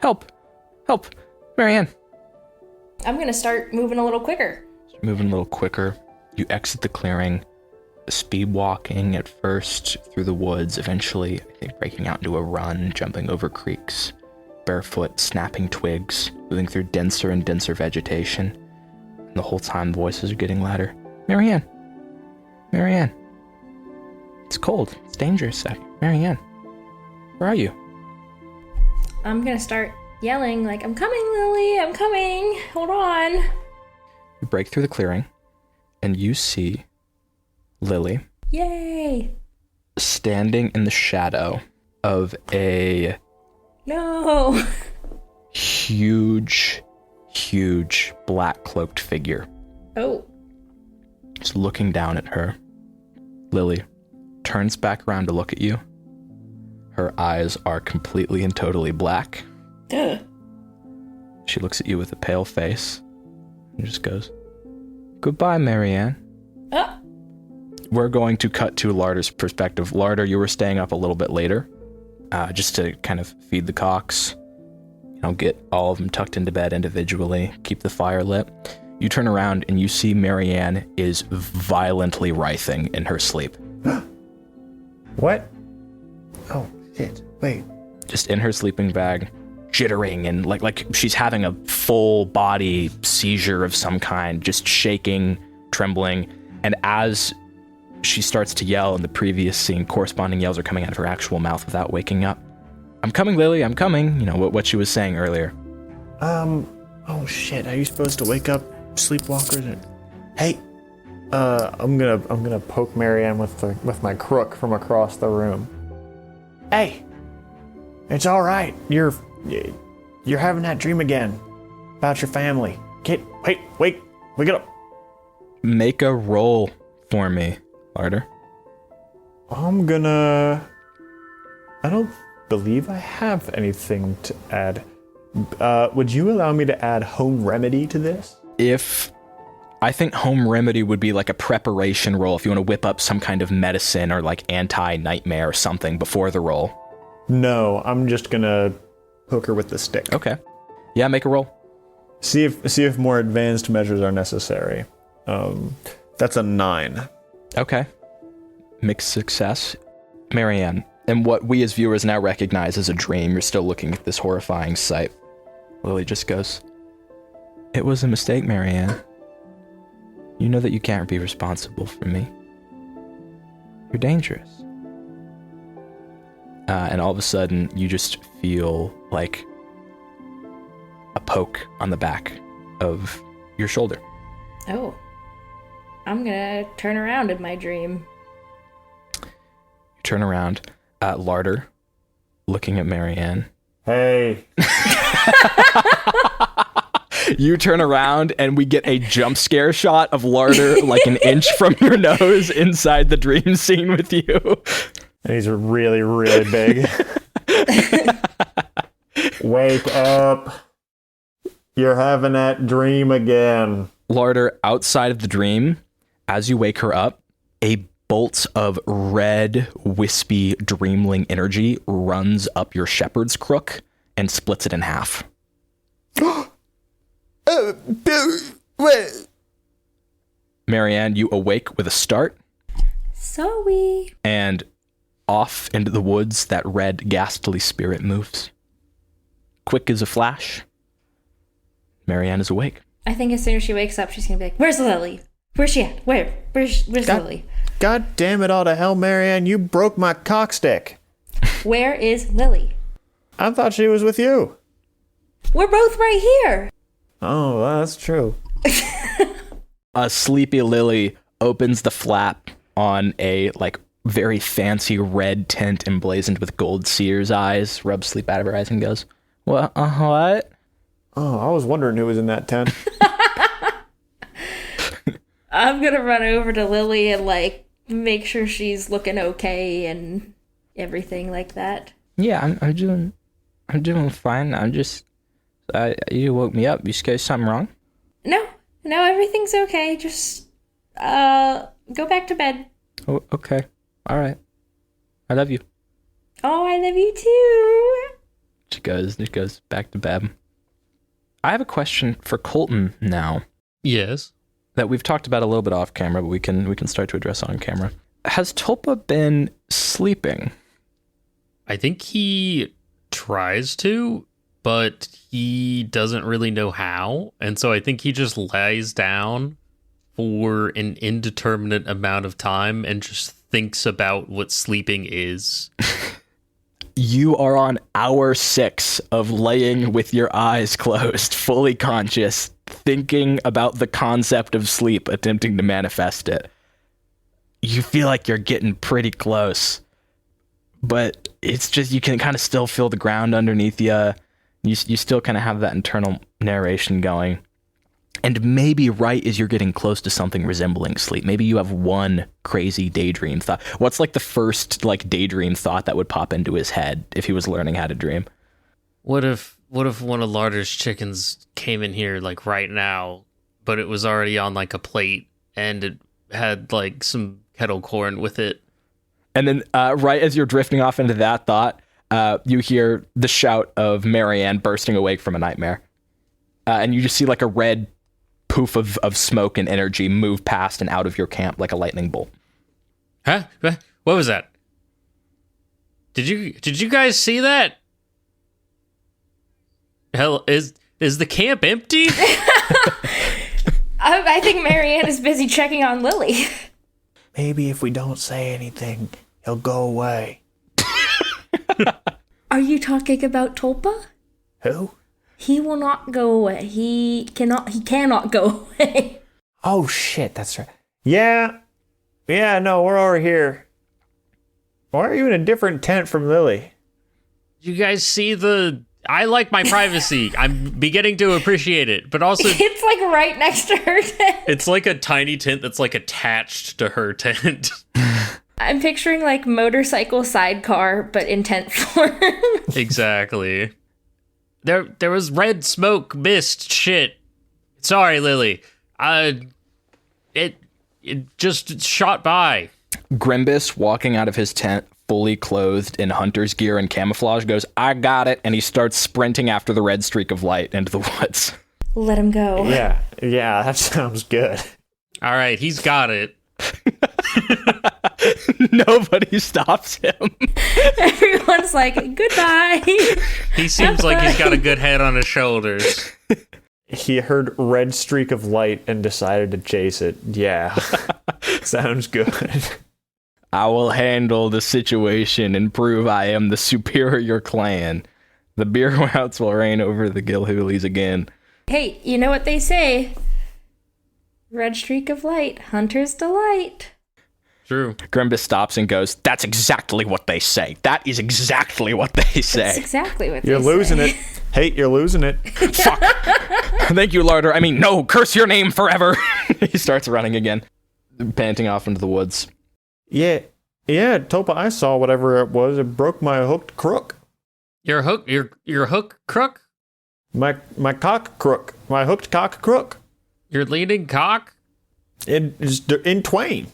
[SPEAKER 4] Help! Help! Marianne!
[SPEAKER 6] I'm gonna start moving a little quicker.
[SPEAKER 4] Moving a little quicker. You exit the clearing. Speed walking at first through the woods, eventually I think breaking out into a run, jumping over creeks, barefoot, snapping twigs, moving through denser and denser vegetation. And the whole time the voices are getting louder. Marianne! Marianne! It's cold. It's dangerous. Marianne! Where are you?
[SPEAKER 6] I'm gonna start yelling like, I'm coming, Lily, I'm coming, hold on.
[SPEAKER 4] You break through the clearing, and you see Lily
[SPEAKER 6] Yay!
[SPEAKER 4] standing in the shadow of a
[SPEAKER 6] No!
[SPEAKER 4] huge black cloaked figure.
[SPEAKER 6] Oh.
[SPEAKER 4] Just looking down at her. Lily turns back around to look at you. Her eyes are completely and totally black.
[SPEAKER 6] Ugh.
[SPEAKER 4] She looks at you with a pale face and just goes, "Goodbye, Marianne."
[SPEAKER 6] Oh.
[SPEAKER 4] We're going to cut to Larder's perspective. Larder, you were staying up a little bit later, just to kind of feed the cocks, get all of them tucked into bed individually, keep the fire lit. You turn around and you see Marianne is violently writhing in her sleep.
[SPEAKER 5] What? Oh, shit. Wait.
[SPEAKER 4] Just in her sleeping bag, jittering and like she's having a full body seizure of some kind, just shaking, trembling. And as she starts to yell in the previous scene, corresponding yells are coming out of her actual mouth without waking up. "I'm coming, Lily, I'm coming." What she was saying earlier.
[SPEAKER 5] Oh shit, are you supposed to wake up sleepwalkers? Hey, I'm gonna poke Marianne with my crook from across the room. Hey, it's all right. You're having that dream again about your family. Wake up.
[SPEAKER 4] Make a roll for me, Larder.
[SPEAKER 5] I don't believe I have anything to add. Would you allow me to add home remedy to this?
[SPEAKER 4] I think home remedy would be like a preparation roll if you want to whip up some kind of medicine or like anti-nightmare or something before the roll.
[SPEAKER 5] No, I'm just gonna poke her with the stick.
[SPEAKER 4] Okay. Yeah, make a roll.
[SPEAKER 5] See if more advanced measures are necessary. That's a 9.
[SPEAKER 4] Okay. Mixed success. Marianne, and what we as viewers now recognize as a dream, you're still looking at this horrifying sight. Lily just goes, "It was a mistake, Marianne. You know that you can't be responsible for me. You're dangerous." And all of a sudden, you just feel like a poke on the back of your shoulder.
[SPEAKER 6] Oh. I'm gonna turn around in my dream.
[SPEAKER 4] You turn around, Larder, looking at Marianne,
[SPEAKER 5] Hey.
[SPEAKER 4] You turn around and we get a jump scare shot of Larder like an inch from your nose inside the dream scene with you.
[SPEAKER 5] And he's really, really big. Wake up. You're having that dream again.
[SPEAKER 4] Larder, outside of the dream, as you wake her up, a bolt of red, wispy, dreamling energy runs up your shepherd's crook and splits it in half. Marianne, you awake with a start.
[SPEAKER 6] Sorry.
[SPEAKER 4] And off into the woods, that red, ghastly spirit moves. Quick as a flash, Marianne is awake.
[SPEAKER 6] I think as soon as she wakes up, she's gonna be like, "Where's Lily? Where's she at? Where's Lily?
[SPEAKER 5] God damn it all to hell, Marianne, you broke my cockstick.
[SPEAKER 6] Where is Lily?
[SPEAKER 5] I thought she was with you.
[SPEAKER 6] We're both right here."
[SPEAKER 5] Oh, well, that's true.
[SPEAKER 4] A sleepy Lily opens the flap on a very fancy red tent emblazoned with gold seer's eyes, rubs sleep out of her eyes and goes, What? What?
[SPEAKER 5] Oh, I was wondering who was in that tent.
[SPEAKER 6] I'm gonna run over to Lily and make sure she's looking okay and everything like that.
[SPEAKER 4] Yeah, I'm doing fine. I'm just, you woke me up. You scared something wrong?
[SPEAKER 6] No, everything's okay. Just, go back to bed.
[SPEAKER 4] Oh, okay. All right. I love you.
[SPEAKER 6] Oh, I love you too.
[SPEAKER 4] She goes back to bed. I have a question for Colton now
[SPEAKER 7] Yes.
[SPEAKER 4] that we've talked about a little bit off camera, but we can start to address on camera. Has Tulpa been sleeping?
[SPEAKER 7] I think he tries to, but he doesn't really know how. And so I think he just lies down for an indeterminate amount of time and just thinks about what sleeping is.
[SPEAKER 4] You are on hour 6 of laying with your eyes closed, fully conscious, thinking about the concept of sleep, attempting to manifest it. You feel like you're getting pretty close, but it's just, you can kind of still feel the ground underneath you. You still kind of have that internal narration going. And maybe right as you're getting close to something resembling sleep, maybe you have one crazy daydream thought. What's the first daydream thought that would pop into his head if he was learning how to dream?
[SPEAKER 7] What if one of Larder's chickens came in here right now, but it was already on a plate and it had some kettle corn with it?
[SPEAKER 4] And then right as you're drifting off into that thought, you hear the shout of Marianne bursting awake from a nightmare. And you just see a red poof of smoke and energy move past and out of your camp like a lightning bolt.
[SPEAKER 7] Huh? What was that? Did you guys see that? Hell, is the camp empty?
[SPEAKER 6] I think Marianne is busy checking on Lily.
[SPEAKER 5] Maybe if we don't say anything, he'll go away.
[SPEAKER 6] Are you talking about Tulpa?
[SPEAKER 5] Who?
[SPEAKER 6] He will not go away. He cannot go away.
[SPEAKER 5] Oh, shit, that's right. Yeah, no, we're over here. Why are you in a different tent from Lily?
[SPEAKER 7] You guys see I like my privacy. I'm beginning to appreciate it, but also
[SPEAKER 6] It's right next to her tent.
[SPEAKER 7] it's a tiny tent that's attached to her tent.
[SPEAKER 6] I'm picturing motorcycle sidecar, but in tent form.
[SPEAKER 7] Exactly. There was red smoke, mist, shit. Sorry, Lily. It just shot by.
[SPEAKER 4] Grimbus, walking out of his tent, fully clothed in hunter's gear and camouflage, goes, I got it, and he starts sprinting after the red streak of light into the woods.
[SPEAKER 6] Let him go.
[SPEAKER 5] Yeah, that sounds good.
[SPEAKER 7] All right, he's got it.
[SPEAKER 4] Nobody stops him.
[SPEAKER 6] Everyone's goodbye.
[SPEAKER 7] He seems like he's got a good head on his shoulders.
[SPEAKER 5] He heard red streak of light and decided to chase it. Yeah, sounds good.
[SPEAKER 4] I will handle the situation and prove I am the superior clan. The Beerwouts will reign over the Gillhooleys again.
[SPEAKER 6] Hey, you know what they say? Red streak of light, hunter's delight.
[SPEAKER 7] True.
[SPEAKER 4] Grimbus stops and goes, "That's exactly what they say. That is exactly what they say."
[SPEAKER 6] That's exactly what
[SPEAKER 5] You're
[SPEAKER 6] they
[SPEAKER 5] losing
[SPEAKER 6] say.
[SPEAKER 5] it. Hate, you're losing it.
[SPEAKER 4] Fuck. Thank you, Larder. I mean, no, curse your name forever. He starts running again, panting off into the woods.
[SPEAKER 5] Yeah, Tulpa, I saw whatever it was. It broke my hooked crook.
[SPEAKER 7] Your hook crook?
[SPEAKER 5] My cock crook. My hooked cock crook.
[SPEAKER 7] Your leading cock?
[SPEAKER 5] In twain.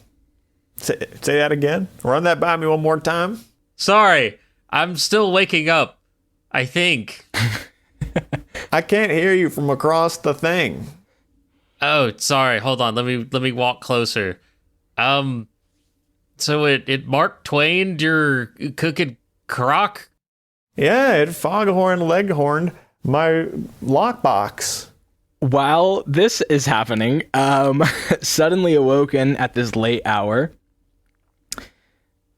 [SPEAKER 5] Say that again. Run that by me one more time.
[SPEAKER 7] Sorry, I'm still waking up. I think.
[SPEAKER 5] I can't hear you from across the thing.
[SPEAKER 7] Oh, sorry. Hold on. Let me walk closer. So it Mark Twain your cooking crock?
[SPEAKER 5] Yeah, it foghorn leghorned my lockbox.
[SPEAKER 4] While this is happening, suddenly awoken at this late hour,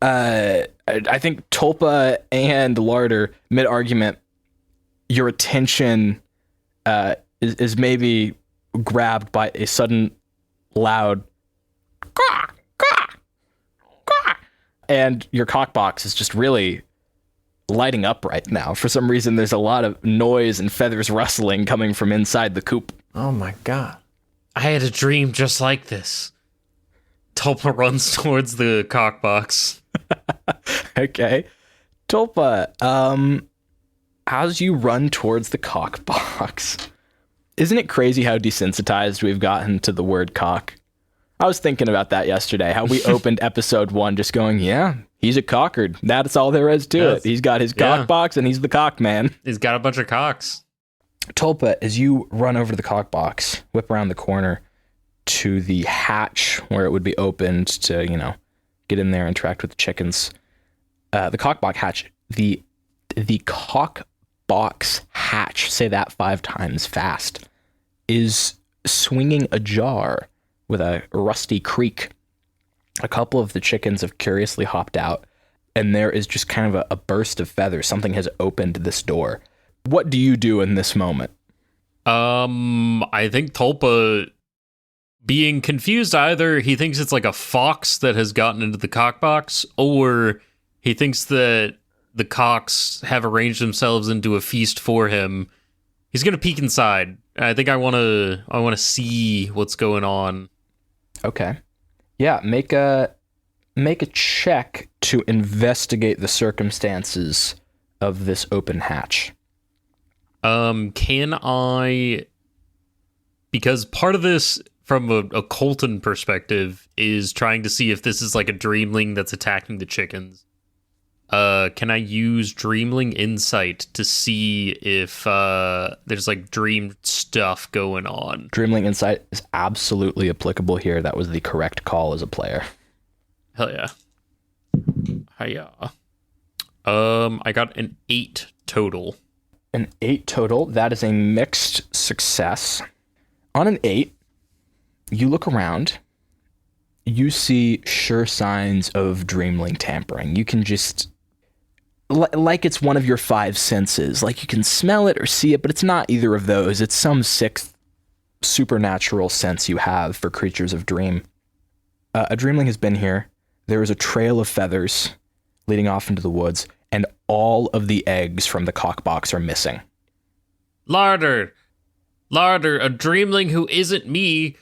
[SPEAKER 4] I think Tulpa and Larder, mid-argument, your attention is maybe grabbed by a sudden loud caw, caw, caw, and your cockbox is just really lighting up right now. For some reason, there's a lot of noise and feathers rustling coming from inside the coop.
[SPEAKER 5] Oh my god.
[SPEAKER 7] I had a dream just like this. Tulpa runs towards the cockbox.
[SPEAKER 4] Okay. Tulpa, as you run towards the cock box, isn't it crazy how desensitized we've gotten to the word cock? I was thinking about that yesterday, how we opened episode 1 just going, yeah, he's a cockard. That's all there is to it. He's got his cock box and he's the cock man.
[SPEAKER 7] He's got a bunch of cocks.
[SPEAKER 4] Tulpa, as you run over to the cock box, whip around the corner to the hatch where it would be opened to, get in there, interact with the chickens. The cock box hatch, the cock box hatch, say that 5 times fast, is swinging ajar with a rusty creak. A couple of the chickens have curiously hopped out, and there is just kind of a burst of feathers. Something has opened this door. What do you do in this moment?
[SPEAKER 7] I think Tulpa, being confused, either he thinks it's like a fox that has gotten into the cock box, or he thinks that the cocks have arranged themselves into a feast for him. He's gonna peek inside. I think I wanna see what's going on.
[SPEAKER 4] Okay. Yeah, make a check to investigate the circumstances of this open hatch.
[SPEAKER 7] Can I, because part of this from a Colton perspective is trying to see if this is like a dreamling that's attacking the chickens. Can I use Dreamling Insight to see if there's like dream stuff going on?
[SPEAKER 4] Dreamling Insight is absolutely applicable here. That was the correct call as a player.
[SPEAKER 7] Hell yeah. Hiya. I got an 8 total.
[SPEAKER 4] An 8 total. That is a mixed success. On an 8, you look around. You see sure signs of Dreamling tampering. You can just, like it's one of your 5 senses. Like you can smell it or see it, but it's not either of those. It's some 6th supernatural sense you have for creatures of dream. A Dreamling has been here. There is a trail of feathers leading off into the woods, and all of the eggs from the cockbox are missing.
[SPEAKER 7] Larder, a Dreamling who isn't me,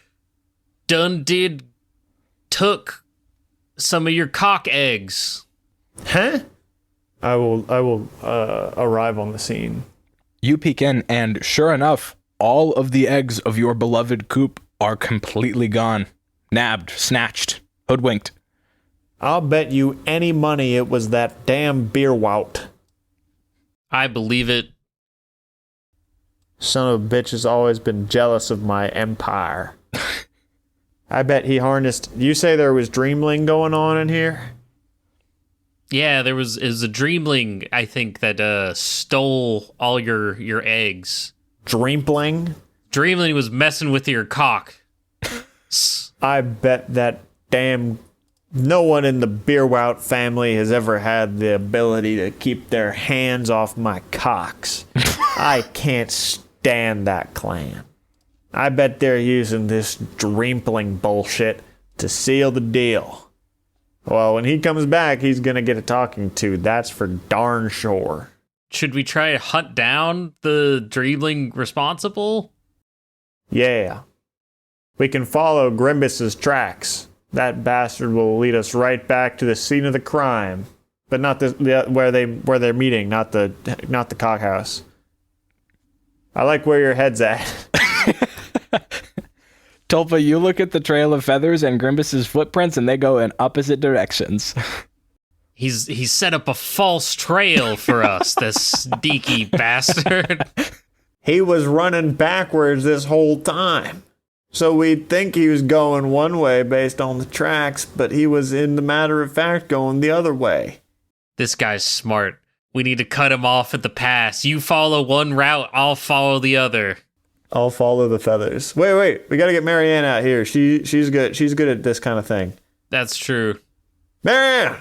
[SPEAKER 7] took some of your cock eggs.
[SPEAKER 5] Huh? I will arrive on the scene.
[SPEAKER 4] You peek in, and sure enough, all of the eggs of your beloved coop are completely gone. Nabbed, snatched, hoodwinked.
[SPEAKER 5] I'll bet you any money it was that damn beer wout.
[SPEAKER 7] I believe it.
[SPEAKER 5] Son of a bitch has always been jealous of my empire. I bet he harnessed... You say there was Dreamling going on in here?
[SPEAKER 7] Yeah, it was a Dreamling, I think, that stole all your eggs.
[SPEAKER 5] Dreamling?
[SPEAKER 7] Dreamling was messing with your cock.
[SPEAKER 5] I bet that damn... No one in the Beerwout family has ever had the ability to keep their hands off my cocks. I can't stand that clan. I bet they're using this Dreamling bullshit to seal the deal. Well, when he comes back, he's gonna get a talking to. That's for darn sure.
[SPEAKER 7] Should we try to hunt down the dreamling responsible?
[SPEAKER 5] Yeah. We can follow Grimbus's tracks. That bastard will lead us right back to the scene of the crime. But not where they're meeting, not the cockhouse. I like where your head's at.
[SPEAKER 4] Tulpa, you look at the trail of feathers and Grimbus's footprints, and they go in opposite directions.
[SPEAKER 7] He's set up a false trail for us, this sneaky bastard.
[SPEAKER 5] He was running backwards this whole time. So we'd think he was going one way based on the tracks, but he was, in the matter of fact, going the other way.
[SPEAKER 7] This guy's smart. We need to cut him off at the pass. You follow one route, I'll follow the other.
[SPEAKER 5] I'll follow the feathers. Wait. We gotta get Marianne out here. She's good. She's good at this kind of thing.
[SPEAKER 7] That's true.
[SPEAKER 5] Marianne!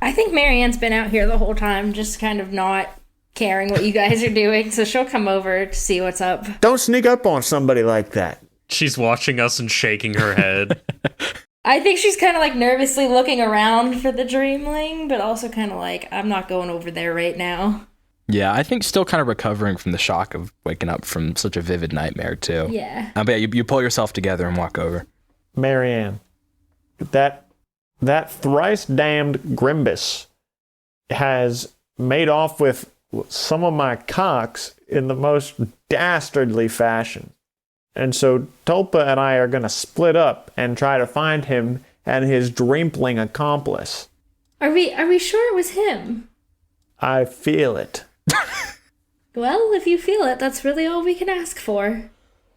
[SPEAKER 6] I think Marianne's been out here the whole time, just kind of not caring what you guys are doing, so she'll come over to see what's up.
[SPEAKER 5] Don't sneak up on somebody like that.
[SPEAKER 7] She's watching us and shaking her head.
[SPEAKER 6] I think she's kind of like nervously looking around for the dreamling, but also kind of like, I'm not going over there right now.
[SPEAKER 4] Yeah, I think still kind of recovering from the shock of waking up from such a vivid nightmare, too.
[SPEAKER 6] Yeah.
[SPEAKER 4] But yeah, you pull yourself together and walk over.
[SPEAKER 5] Marianne, that thrice damned Grimbus has made off with some of my cocks in the most dastardly fashion. And so Tulpa and I are going to split up and try to find him and his dreamling accomplice.
[SPEAKER 6] Are we sure it was him?
[SPEAKER 5] I feel it.
[SPEAKER 6] Well, if you feel it, that's really all we can ask for.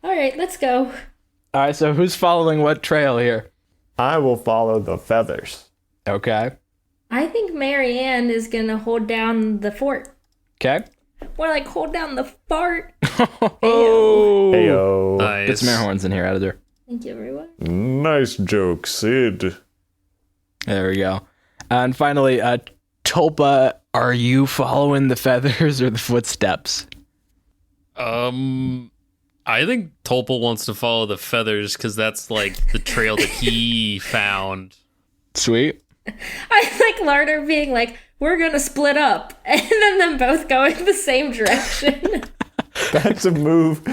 [SPEAKER 6] All right, let's go.
[SPEAKER 4] All right, so who's following what trail here?
[SPEAKER 5] I will follow the feathers.
[SPEAKER 4] Okay.
[SPEAKER 6] I think Marianne is going to hold down the fort.
[SPEAKER 4] Okay.
[SPEAKER 6] More like hold down the fart.
[SPEAKER 4] Oh!
[SPEAKER 5] Heyo.
[SPEAKER 7] Nice.
[SPEAKER 4] Get some air horns in here, editor.
[SPEAKER 6] Thank you, everyone.
[SPEAKER 5] Nice joke, Sid.
[SPEAKER 4] There we go. And finally, Tulpa, are you following the feathers or the footsteps?
[SPEAKER 7] I think Tulpa wants to follow the feathers because that's like the trail that he found.
[SPEAKER 4] Sweet.
[SPEAKER 6] I like Larder being like, we're gonna split up, and then them both going the same direction.
[SPEAKER 5] That's a move.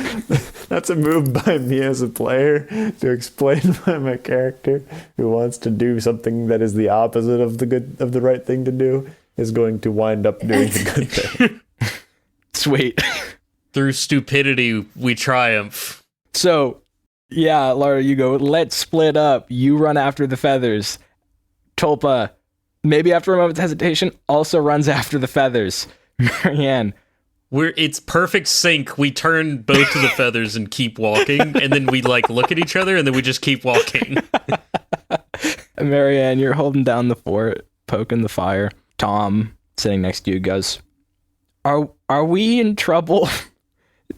[SPEAKER 5] That's a move by me as a player to explain why my character, who wants to do something that is the opposite of the right thing to do, is going to wind up doing the good thing.
[SPEAKER 4] Sweet.
[SPEAKER 7] Through stupidity, we triumph.
[SPEAKER 4] So, yeah, Larder, you go, let's split up. You run after the feathers. Tulpa, maybe after a moment's hesitation, also runs after the feathers. Marianne.
[SPEAKER 7] It's perfect sync. We turn both to the feathers and keep walking, and then we like look at each other, and then we just keep walking.
[SPEAKER 4] Marianne, you're holding down the fort, poking the fire. Tom, sitting next to you, goes, Are we in trouble?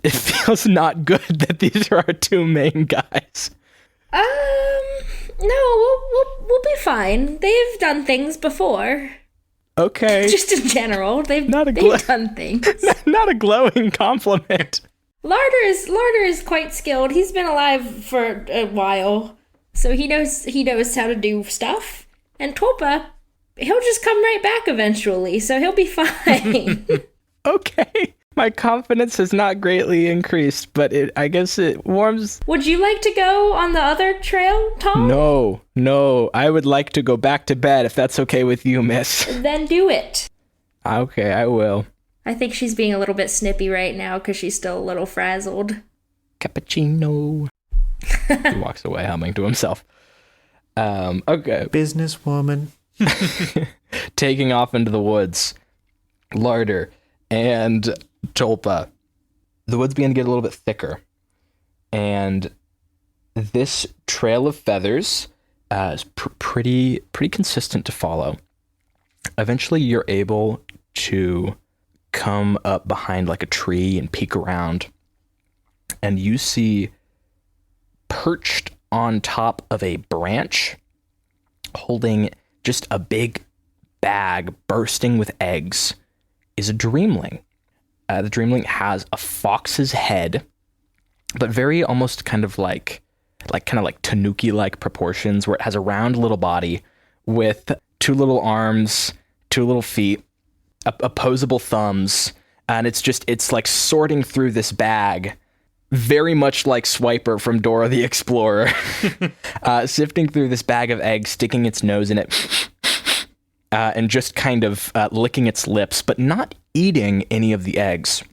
[SPEAKER 4] It feels not good that these are our two main guys.
[SPEAKER 6] No, we'll be fine. They've done things before.
[SPEAKER 4] Okay.
[SPEAKER 6] Just in general, they've done things.
[SPEAKER 4] Not a glowing compliment.
[SPEAKER 6] Larder is quite skilled. He's been alive for a while, so he knows how to do stuff. And Tulpa, he'll just come right back eventually, so he'll be fine.
[SPEAKER 4] Okay. My confidence has not greatly increased, but I guess it warms.
[SPEAKER 6] Would you like to go on the other trail, Tom?
[SPEAKER 4] No. I would like to go back to bed if that's okay with you, miss.
[SPEAKER 6] Then do it.
[SPEAKER 4] Okay, I will.
[SPEAKER 6] I think she's being a little bit snippy right now because she's still a little frazzled.
[SPEAKER 4] Cappuccino. He walks away humming to himself. Okay.
[SPEAKER 5] Businesswoman.
[SPEAKER 4] Taking off into the woods. Larder and Tulpa. The woods begin to get a little bit thicker. And this trail of feathers is pretty consistent to follow. Eventually, you're able to come up behind like a tree and peek around. And you see perched on top of a branch, holding just a big bag bursting with eggs, is a dreamling. The dreamling has a fox's head, but very almost kind of like tanuki-like proportions, where it has a round little body with 2 little arms, 2 little feet, opposable thumbs, and it's like sorting through this bag, very much like Swiper from Dora the Explorer, sifting through this bag of eggs, sticking its nose in it, and just kind of licking its lips, but not eating any of the eggs.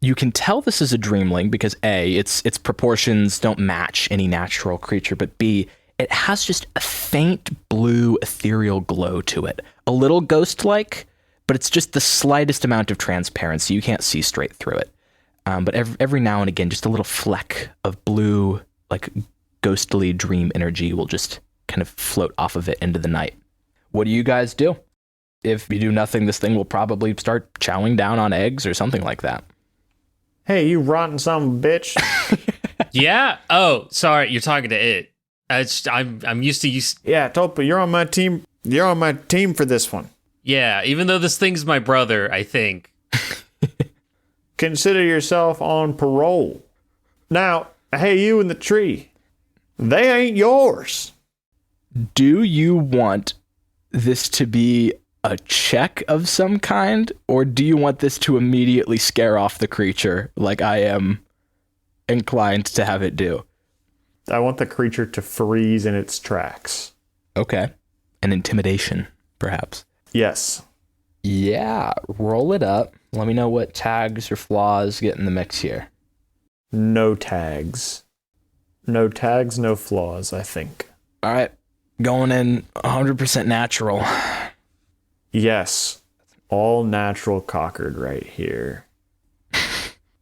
[SPEAKER 4] You can tell this is a dreamling because A, its proportions don't match any natural creature, but B, it has just a faint blue ethereal glow to it. A little ghost-like, but it's just the slightest amount of transparency. You can't see straight through it. But every now and again, just a little fleck of blue, like ghostly dream energy will just kind of float off of it into the night. What do you guys do? If you do nothing, this thing will probably start chowing down on eggs or something like that.
[SPEAKER 5] Hey, you rotten son of a bitch.
[SPEAKER 7] Yeah? Oh, sorry, you're talking to it. I'm used to you.
[SPEAKER 5] Yeah, Tulpa, you're on my team. You're on my team for this one.
[SPEAKER 7] Yeah, even though this thing's my brother, I think.
[SPEAKER 5] Consider yourself on parole. Now, hey, you in the tree. They ain't yours.
[SPEAKER 4] Do you want this to be a check of some kind, or do you want this to immediately scare off the creature like I am inclined to have it do?
[SPEAKER 5] I want the creature to freeze in its tracks.
[SPEAKER 4] Okay. An intimidation, perhaps.
[SPEAKER 5] Yes.
[SPEAKER 4] Yeah, roll it up. Let me know what tags or flaws get in the mix here.
[SPEAKER 5] No tags. No tags, no flaws, I think.
[SPEAKER 4] All right. Going in 100% natural.
[SPEAKER 5] Yes. All natural cockered right here.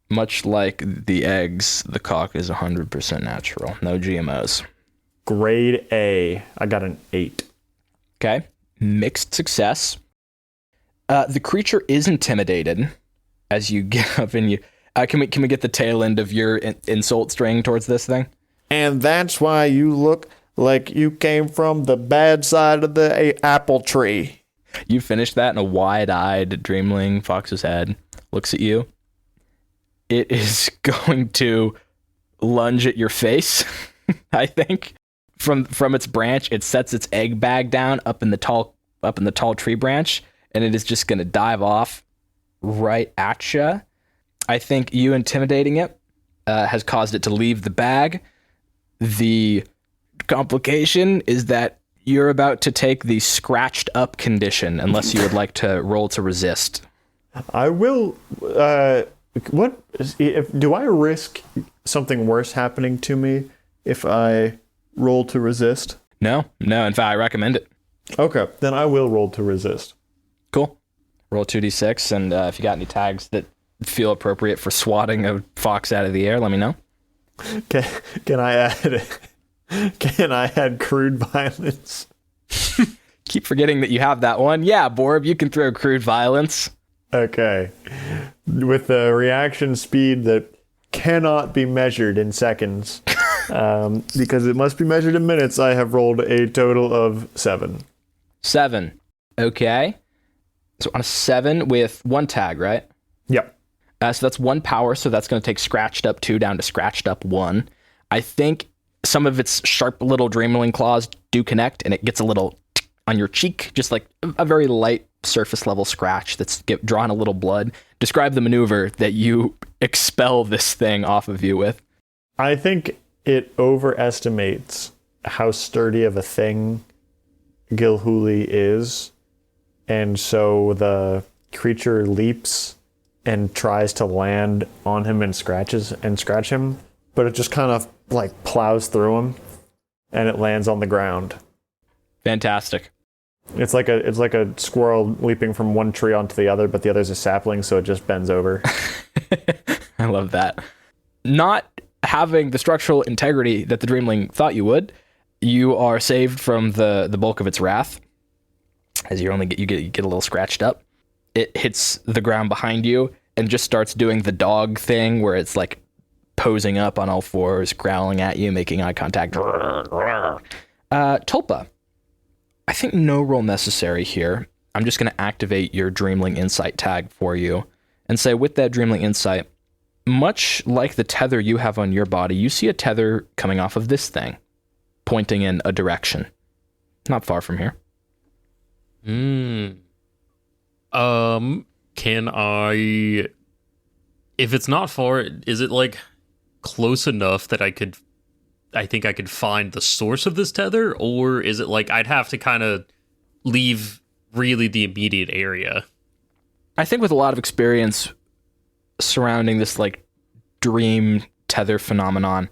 [SPEAKER 4] Much like the eggs, the cock is 100% natural. No GMOs.
[SPEAKER 5] Grade A. I got an 8.
[SPEAKER 4] Okay. Mixed success. The creature is intimidated as you get up and you... can we get the tail end of your insult string towards this thing?
[SPEAKER 5] And that's why you look like you came from the bad side of the apple tree.
[SPEAKER 4] You finish that, and a wide-eyed dreamling fox's head looks at you. It is going to lunge at your face, I think. From its branch, it sets its egg bag down up in the tall tree branch, and it is just going to dive off right at you. I think you intimidating it has caused it to leave the bag. The complication is that you're about to take the scratched up condition, unless you would like to roll to resist.
[SPEAKER 5] I will. Do I risk something worse happening to me if I roll to resist?
[SPEAKER 4] No. In fact, I recommend it.
[SPEAKER 5] Okay, then I will roll to resist.
[SPEAKER 4] Cool. Roll 2d6, and if you got any tags that feel appropriate for swatting a fox out of the air, let me know.
[SPEAKER 5] Can I add crude violence?
[SPEAKER 4] Keep forgetting that you have that one. Yeah, Borb, you can throw crude violence.
[SPEAKER 5] Okay. With a reaction speed that cannot be measured in seconds, because it must be measured in minutes, I have rolled a total of 7.
[SPEAKER 4] 7. Okay. So on a 7 with 1 tag, right?
[SPEAKER 5] Yep.
[SPEAKER 4] So that's 1 power, so that's going to take scratched up 2 down to scratched up 1. I think some of its sharp little dreamling claws do connect, and it gets a little on your cheek, just like a very light surface level scratch that's drawing a little blood. Describe the maneuver that you expel this thing off of you with.
[SPEAKER 5] I think it overestimates how sturdy of a thing Gillhooley is, and so the creature leaps and tries to land on him and scratch him, but it just kind of like plows through him, and it lands on the ground.
[SPEAKER 4] Fantastic.
[SPEAKER 5] It's like a squirrel leaping from one tree onto the other, but the other's a sapling, so it just bends over.
[SPEAKER 4] I love that. Not having the structural integrity that the Dreamling thought you would, you are saved from the bulk of its wrath, as you get a little scratched up. It hits the ground behind you and just starts doing the dog thing where it's like posing up on all fours, growling at you, making eye contact. Tulpa, I think no roll necessary here. I'm just going to activate your Dreamling Insight tag for you and say, with that Dreamling Insight, much like the tether you have on your body, you see a tether coming off of this thing, pointing in a direction. Not far from here.
[SPEAKER 7] Can I... If it's not far, is it, like, close enough that I think I could find the source of this tether? Or is it, like, I'd have to kind of leave really the immediate area?
[SPEAKER 4] I think with a lot of experience surrounding this, like, dream tether phenomenon,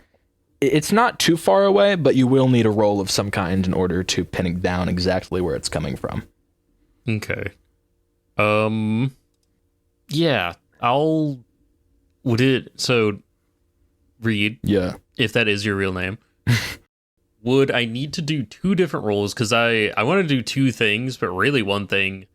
[SPEAKER 4] it's not too far away, but you will need a roll of some kind in order to pin down exactly where it's coming from.
[SPEAKER 7] Okay. Yeah, so, Reed.
[SPEAKER 4] Yeah.
[SPEAKER 7] If that is your real name. Would I need to do 2 different rolls? Because I want to do 2 things, but really one thing.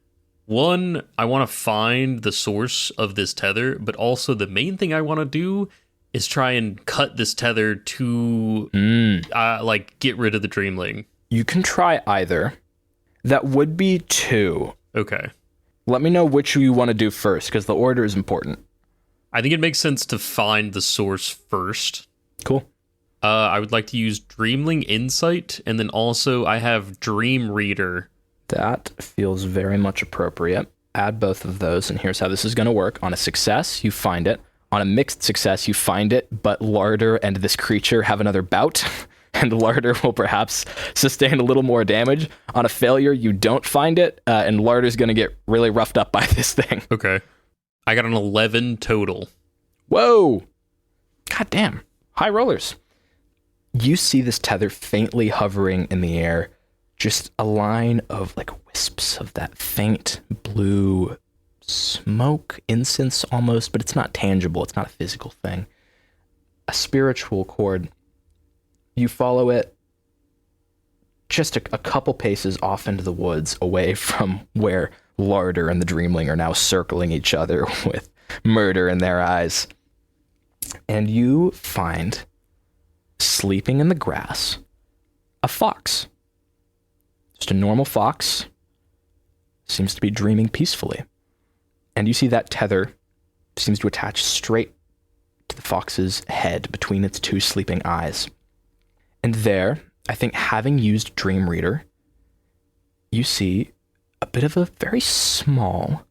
[SPEAKER 7] One, I want to find the source of this tether, but also the main thing I want to do is try and cut this tether to, like, get rid of the Dreamling.
[SPEAKER 4] You can try either. That would be 2.
[SPEAKER 7] Okay.
[SPEAKER 4] Let me know which you want to do first, because the order is important.
[SPEAKER 7] I think it makes sense to find the source first.
[SPEAKER 4] Cool.
[SPEAKER 7] I would like to use Dreamling Insight, and then also I have Dream Reader.
[SPEAKER 4] That feels very much appropriate. Add both of those, and here's how this is going to work. On a success, you find it. On a mixed success, you find it, but Larder and this creature have another bout, and Larder will perhaps sustain a little more damage. On a failure, you don't find it, and Larder's going to get really roughed up by this thing.
[SPEAKER 7] Okay. I got an 11 total.
[SPEAKER 4] Whoa! God damn. High rollers. You see this tether faintly hovering in the air, just a line of like wisps of that faint blue smoke, incense almost, but it's not tangible. It's not a physical thing. A spiritual cord. You follow it just a couple paces off into the woods away from where Larder and the Dreamling are now circling each other with murder in their eyes. And you find, sleeping in the grass, a fox. Just a normal fox. Seems to be dreaming peacefully. And you see that tether seems to attach straight to the fox's head between its 2 sleeping eyes. And there, I think having used Dream Reader, you see a bit of a very small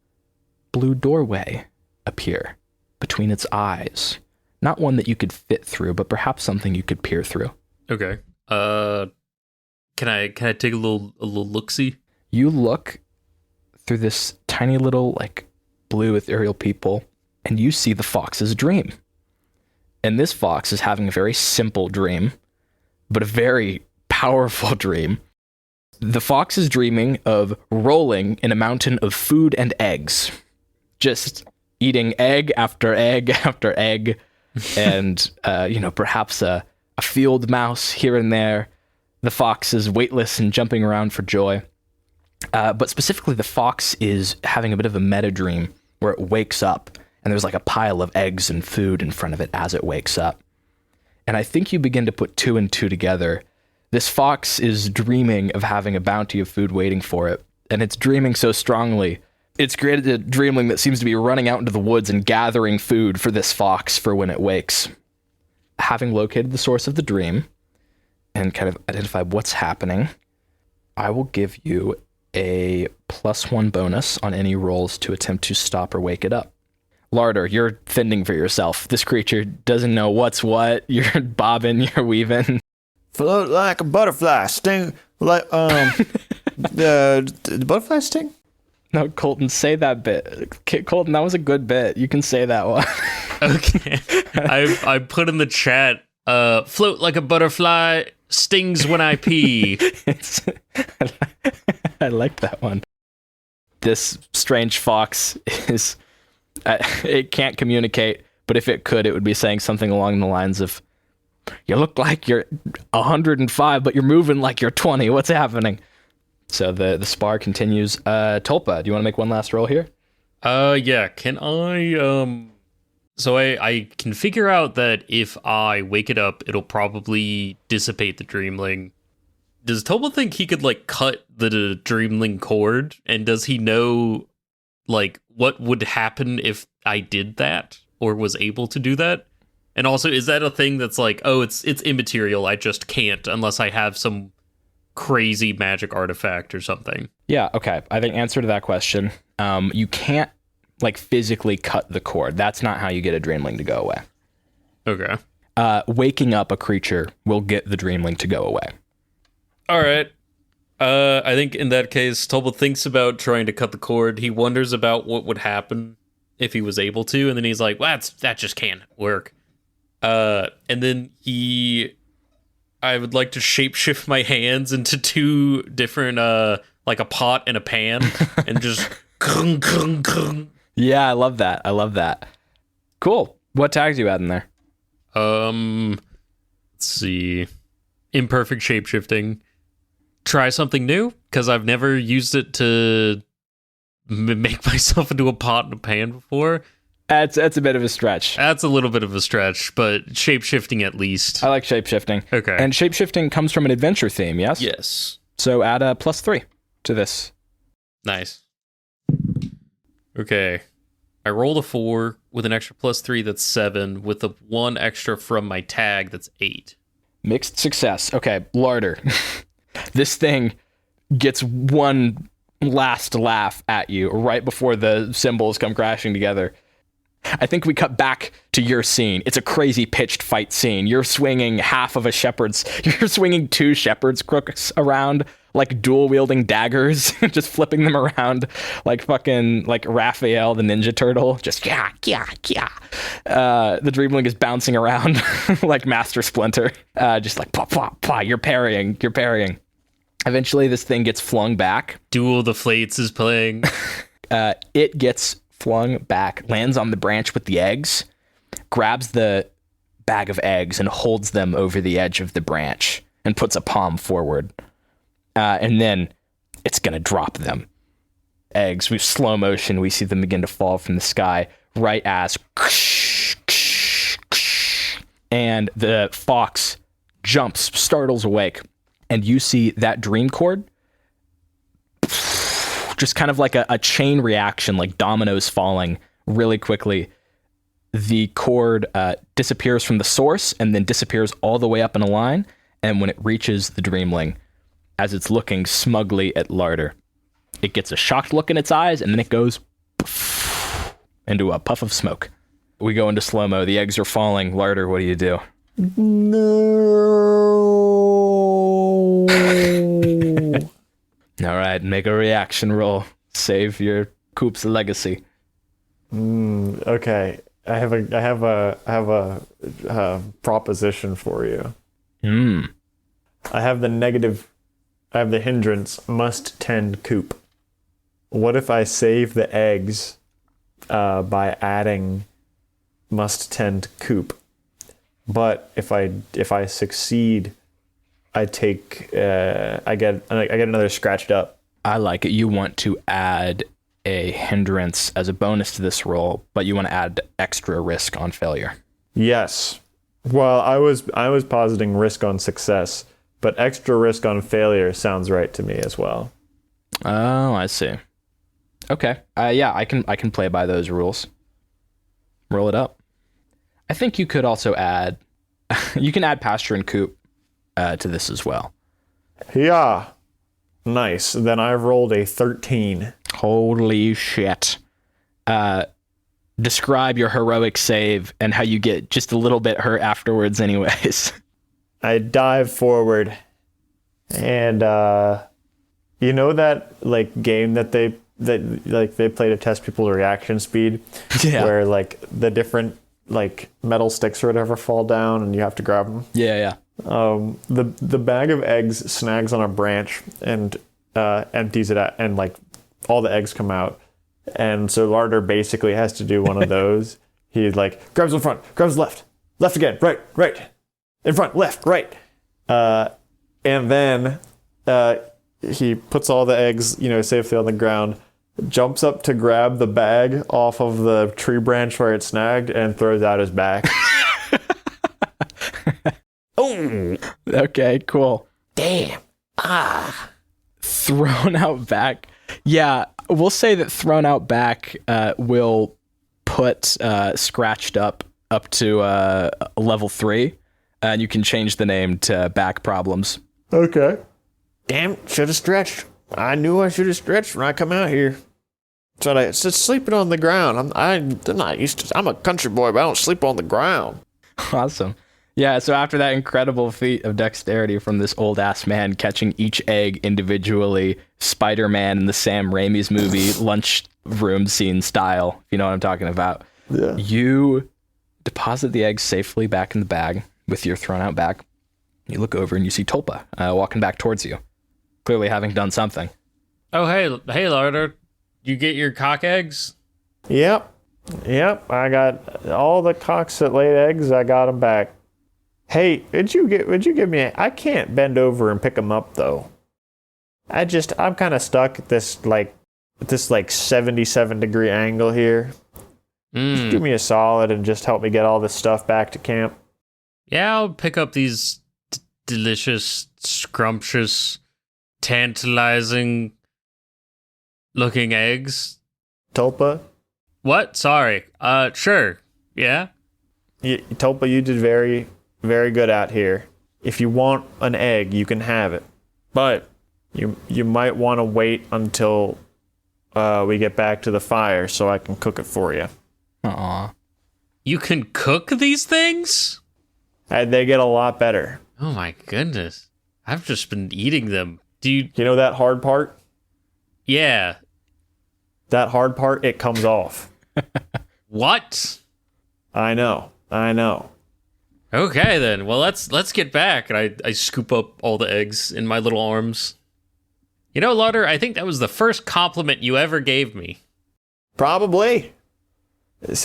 [SPEAKER 4] blue doorway appear between its eyes. Not one that you could fit through, but perhaps something you could peer through.
[SPEAKER 7] Okay. Can I take a little look-see?
[SPEAKER 4] You look through this tiny little, like, blue ethereal people, and you see the fox's dream. And this fox is having a very simple dream, but a very powerful dream. The fox is dreaming of rolling in a mountain of food and eggs. Just eating egg after egg after egg, and, perhaps a field mouse here and there. The fox is weightless and jumping around for joy. But specifically, the fox is having a bit of a meta dream where it wakes up, and there's like a pile of eggs and food in front of it as it wakes up. And I think you begin to put 2 and 2 together. This fox is dreaming of having a bounty of food waiting for it, and it's dreaming so strongly, it's created a Dreamling that seems to be running out into the woods and gathering food for this fox for when it wakes. Having located the source of the dream and kind of identified what's happening, I will give you a +1 bonus on any rolls to attempt to stop or wake it up. Larder, you're fending for yourself. This creature doesn't know what's what. You're bobbing, you're weaving.
[SPEAKER 5] Float like a butterfly, sting like the butterfly sting.
[SPEAKER 4] No, Colton, say that bit. Colton, that was a good bit. You can say that one.
[SPEAKER 7] Okay. I put in the chat, float like a butterfly, stings when I pee.
[SPEAKER 4] I like that one. This strange fox is... it can't communicate, but if it could, it would be saying something along the lines of, you look like you're 105, but you're moving like you're 20. What's happening? So the spar continues. Tulpa, do you want to make one last roll here?
[SPEAKER 7] Yeah. Can I, so I can figure out that if I wake it up, it'll probably dissipate the Dreamling. Does Tulpa think he could, like, cut the Dreamling cord? And does he know, like, what would happen if I did that or was able to do that? And also, is that a thing that's like, oh, it's immaterial, I just can't unless I have some crazy magic artifact or something.
[SPEAKER 4] Yeah, okay. I think answer to that question, you can't like physically cut the cord. That's not how you get a dreamling to go away.
[SPEAKER 7] Okay.
[SPEAKER 4] Waking up a creature will get the dreamling to go away.
[SPEAKER 7] All right. I think in that case, Tulpa thinks about trying to cut the cord. He wonders about what would happen if he was able to, and then he's like, well, that just can't work. And then I would like to shapeshift my hands into two different, like a pot and a pan, and just
[SPEAKER 4] Yeah, I love that. Cool. What tags you add in there?
[SPEAKER 7] Let's see. Imperfect shapeshifting. Try something new, because I've never used it to make myself into a pot and a pan before.
[SPEAKER 4] That's a bit of a stretch.
[SPEAKER 7] That's a little bit of a stretch, but shapeshifting at least.
[SPEAKER 4] I like shapeshifting.
[SPEAKER 7] Okay.
[SPEAKER 4] And shapeshifting comes from an adventure theme, yes?
[SPEAKER 7] Yes.
[SPEAKER 4] So add a +3 to this.
[SPEAKER 7] Nice. Okay. I rolled a 4 with an extra +3, that's 7, with the 1 extra from my tag, that's 8.
[SPEAKER 4] Mixed success. Okay, Larder. This thing gets one last laugh at you right before the symbols come crashing together. I think we cut back to your scene. It's a crazy pitched fight scene. You're swinging you're swinging 2 shepherd's crooks around like dual wielding daggers, just flipping them around like fucking like Raphael the Ninja Turtle. Just yeah. The Dreamling is bouncing around like Master Splinter. Just like pop, pop, pop. You're parrying. Eventually this thing gets flung back.
[SPEAKER 7] Duel of the Fates is playing.
[SPEAKER 4] It gets flung back, lands on the branch with the eggs, grabs the bag of eggs and holds them over the edge of the branch and puts a palm forward. And then it's going to drop them. Eggs, we slow motion, we see them begin to fall from the sky right as and the fox jumps, startles awake, and you see that dream cord just kind of like a chain reaction, like dominoes falling really quickly. The cord disappears from the source and then disappears all the way up in a line. And when it reaches the Dreamling, as it's looking smugly at Larder, it gets a shocked look in its eyes and then it goes into a puff of smoke. We go into slow-mo. The eggs are falling. Larder, what do you do?
[SPEAKER 5] No.
[SPEAKER 4] All right, make a reaction roll. Save your Coop's legacy.
[SPEAKER 5] Okay, I have a proposition for you. I have the hindrance must tend Coop. What if I save the eggs by adding must tend Coop? But if I succeed, I get another scratched up.
[SPEAKER 4] I like it. You want to add a hindrance as a bonus to this roll, but you want to add extra risk on failure.
[SPEAKER 5] Yes. Well, I was positing risk on success, but extra risk on failure sounds right to me as well.
[SPEAKER 4] Oh, I see. Okay. Yeah, I can play by those rules. Roll it up. I think you could also add you can add pasture and coop to this as well.
[SPEAKER 5] Yeah. Nice. Then I've rolled a 13.
[SPEAKER 4] Holy shit. Describe your heroic save and how you get just a little bit hurt afterwards anyways.
[SPEAKER 5] I dive forward and you know that like game that they play to test people's reaction speed?
[SPEAKER 4] Yeah.
[SPEAKER 5] Where like the different like metal sticks or whatever fall down and you have to grab them.
[SPEAKER 4] Yeah.
[SPEAKER 5] The bag of eggs snags on a branch and empties it out, and like all the eggs come out. And so Larder basically has to do one of those. He like grabs in front, grabs left again, right, in front, left, right. And then he puts all the eggs, safely on the ground, jumps up to grab the bag off of the tree branch where it snagged and throws out his back.
[SPEAKER 4] Oh, okay, cool.
[SPEAKER 5] Damn.
[SPEAKER 4] Thrown out back. Yeah, we'll say that thrown out back will put scratched up to level 3, and you can change the name to back problems.
[SPEAKER 5] Okay. Damn, should have stretched. I knew I should have stretched when I come out here. So I said sleeping on the ground. I'm not used to. I'm a country boy, but I don't sleep on the ground.
[SPEAKER 4] Awesome. Yeah, so after that incredible feat of dexterity from this old-ass man catching each egg individually, Spider-Man in the Sam Raimi's movie lunchroom scene style, if you know what I'm talking about,
[SPEAKER 5] Yeah.
[SPEAKER 4] you deposit the eggs safely back in the bag with your thrown-out bag. You look over and you see Tulpa walking back towards you, clearly having done something.
[SPEAKER 7] Oh, hey, Larder. You get your cock eggs?
[SPEAKER 5] Yep. I got all the cocks that laid eggs. I got them back. Hey, would you give me I can't bend over and pick them up though. I'm kind of stuck at this 77-degree angle here. Just give me a solid and just help me get all this stuff back to camp.
[SPEAKER 7] Yeah, I'll pick up these delicious, scrumptious, tantalizing looking eggs.
[SPEAKER 5] Tulpa?
[SPEAKER 7] What? Sorry. Sure. Yeah?
[SPEAKER 5] Tulpa, you did very, very good out here. If you want an egg, you can have it. But you might want to wait until we get back to the fire so I can cook it for you.
[SPEAKER 4] Aw.
[SPEAKER 7] You can cook these things?
[SPEAKER 5] They get a lot better.
[SPEAKER 7] Oh my goodness. I've just been eating them.
[SPEAKER 5] You know that hard part?
[SPEAKER 7] Yeah.
[SPEAKER 5] That hard part, it comes off.
[SPEAKER 7] What?
[SPEAKER 5] I know.
[SPEAKER 7] Okay then. Well, let's get back. And I scoop up all the eggs in my little arms. You know, Larder, I think that was the first compliment you ever gave me.
[SPEAKER 5] Probably.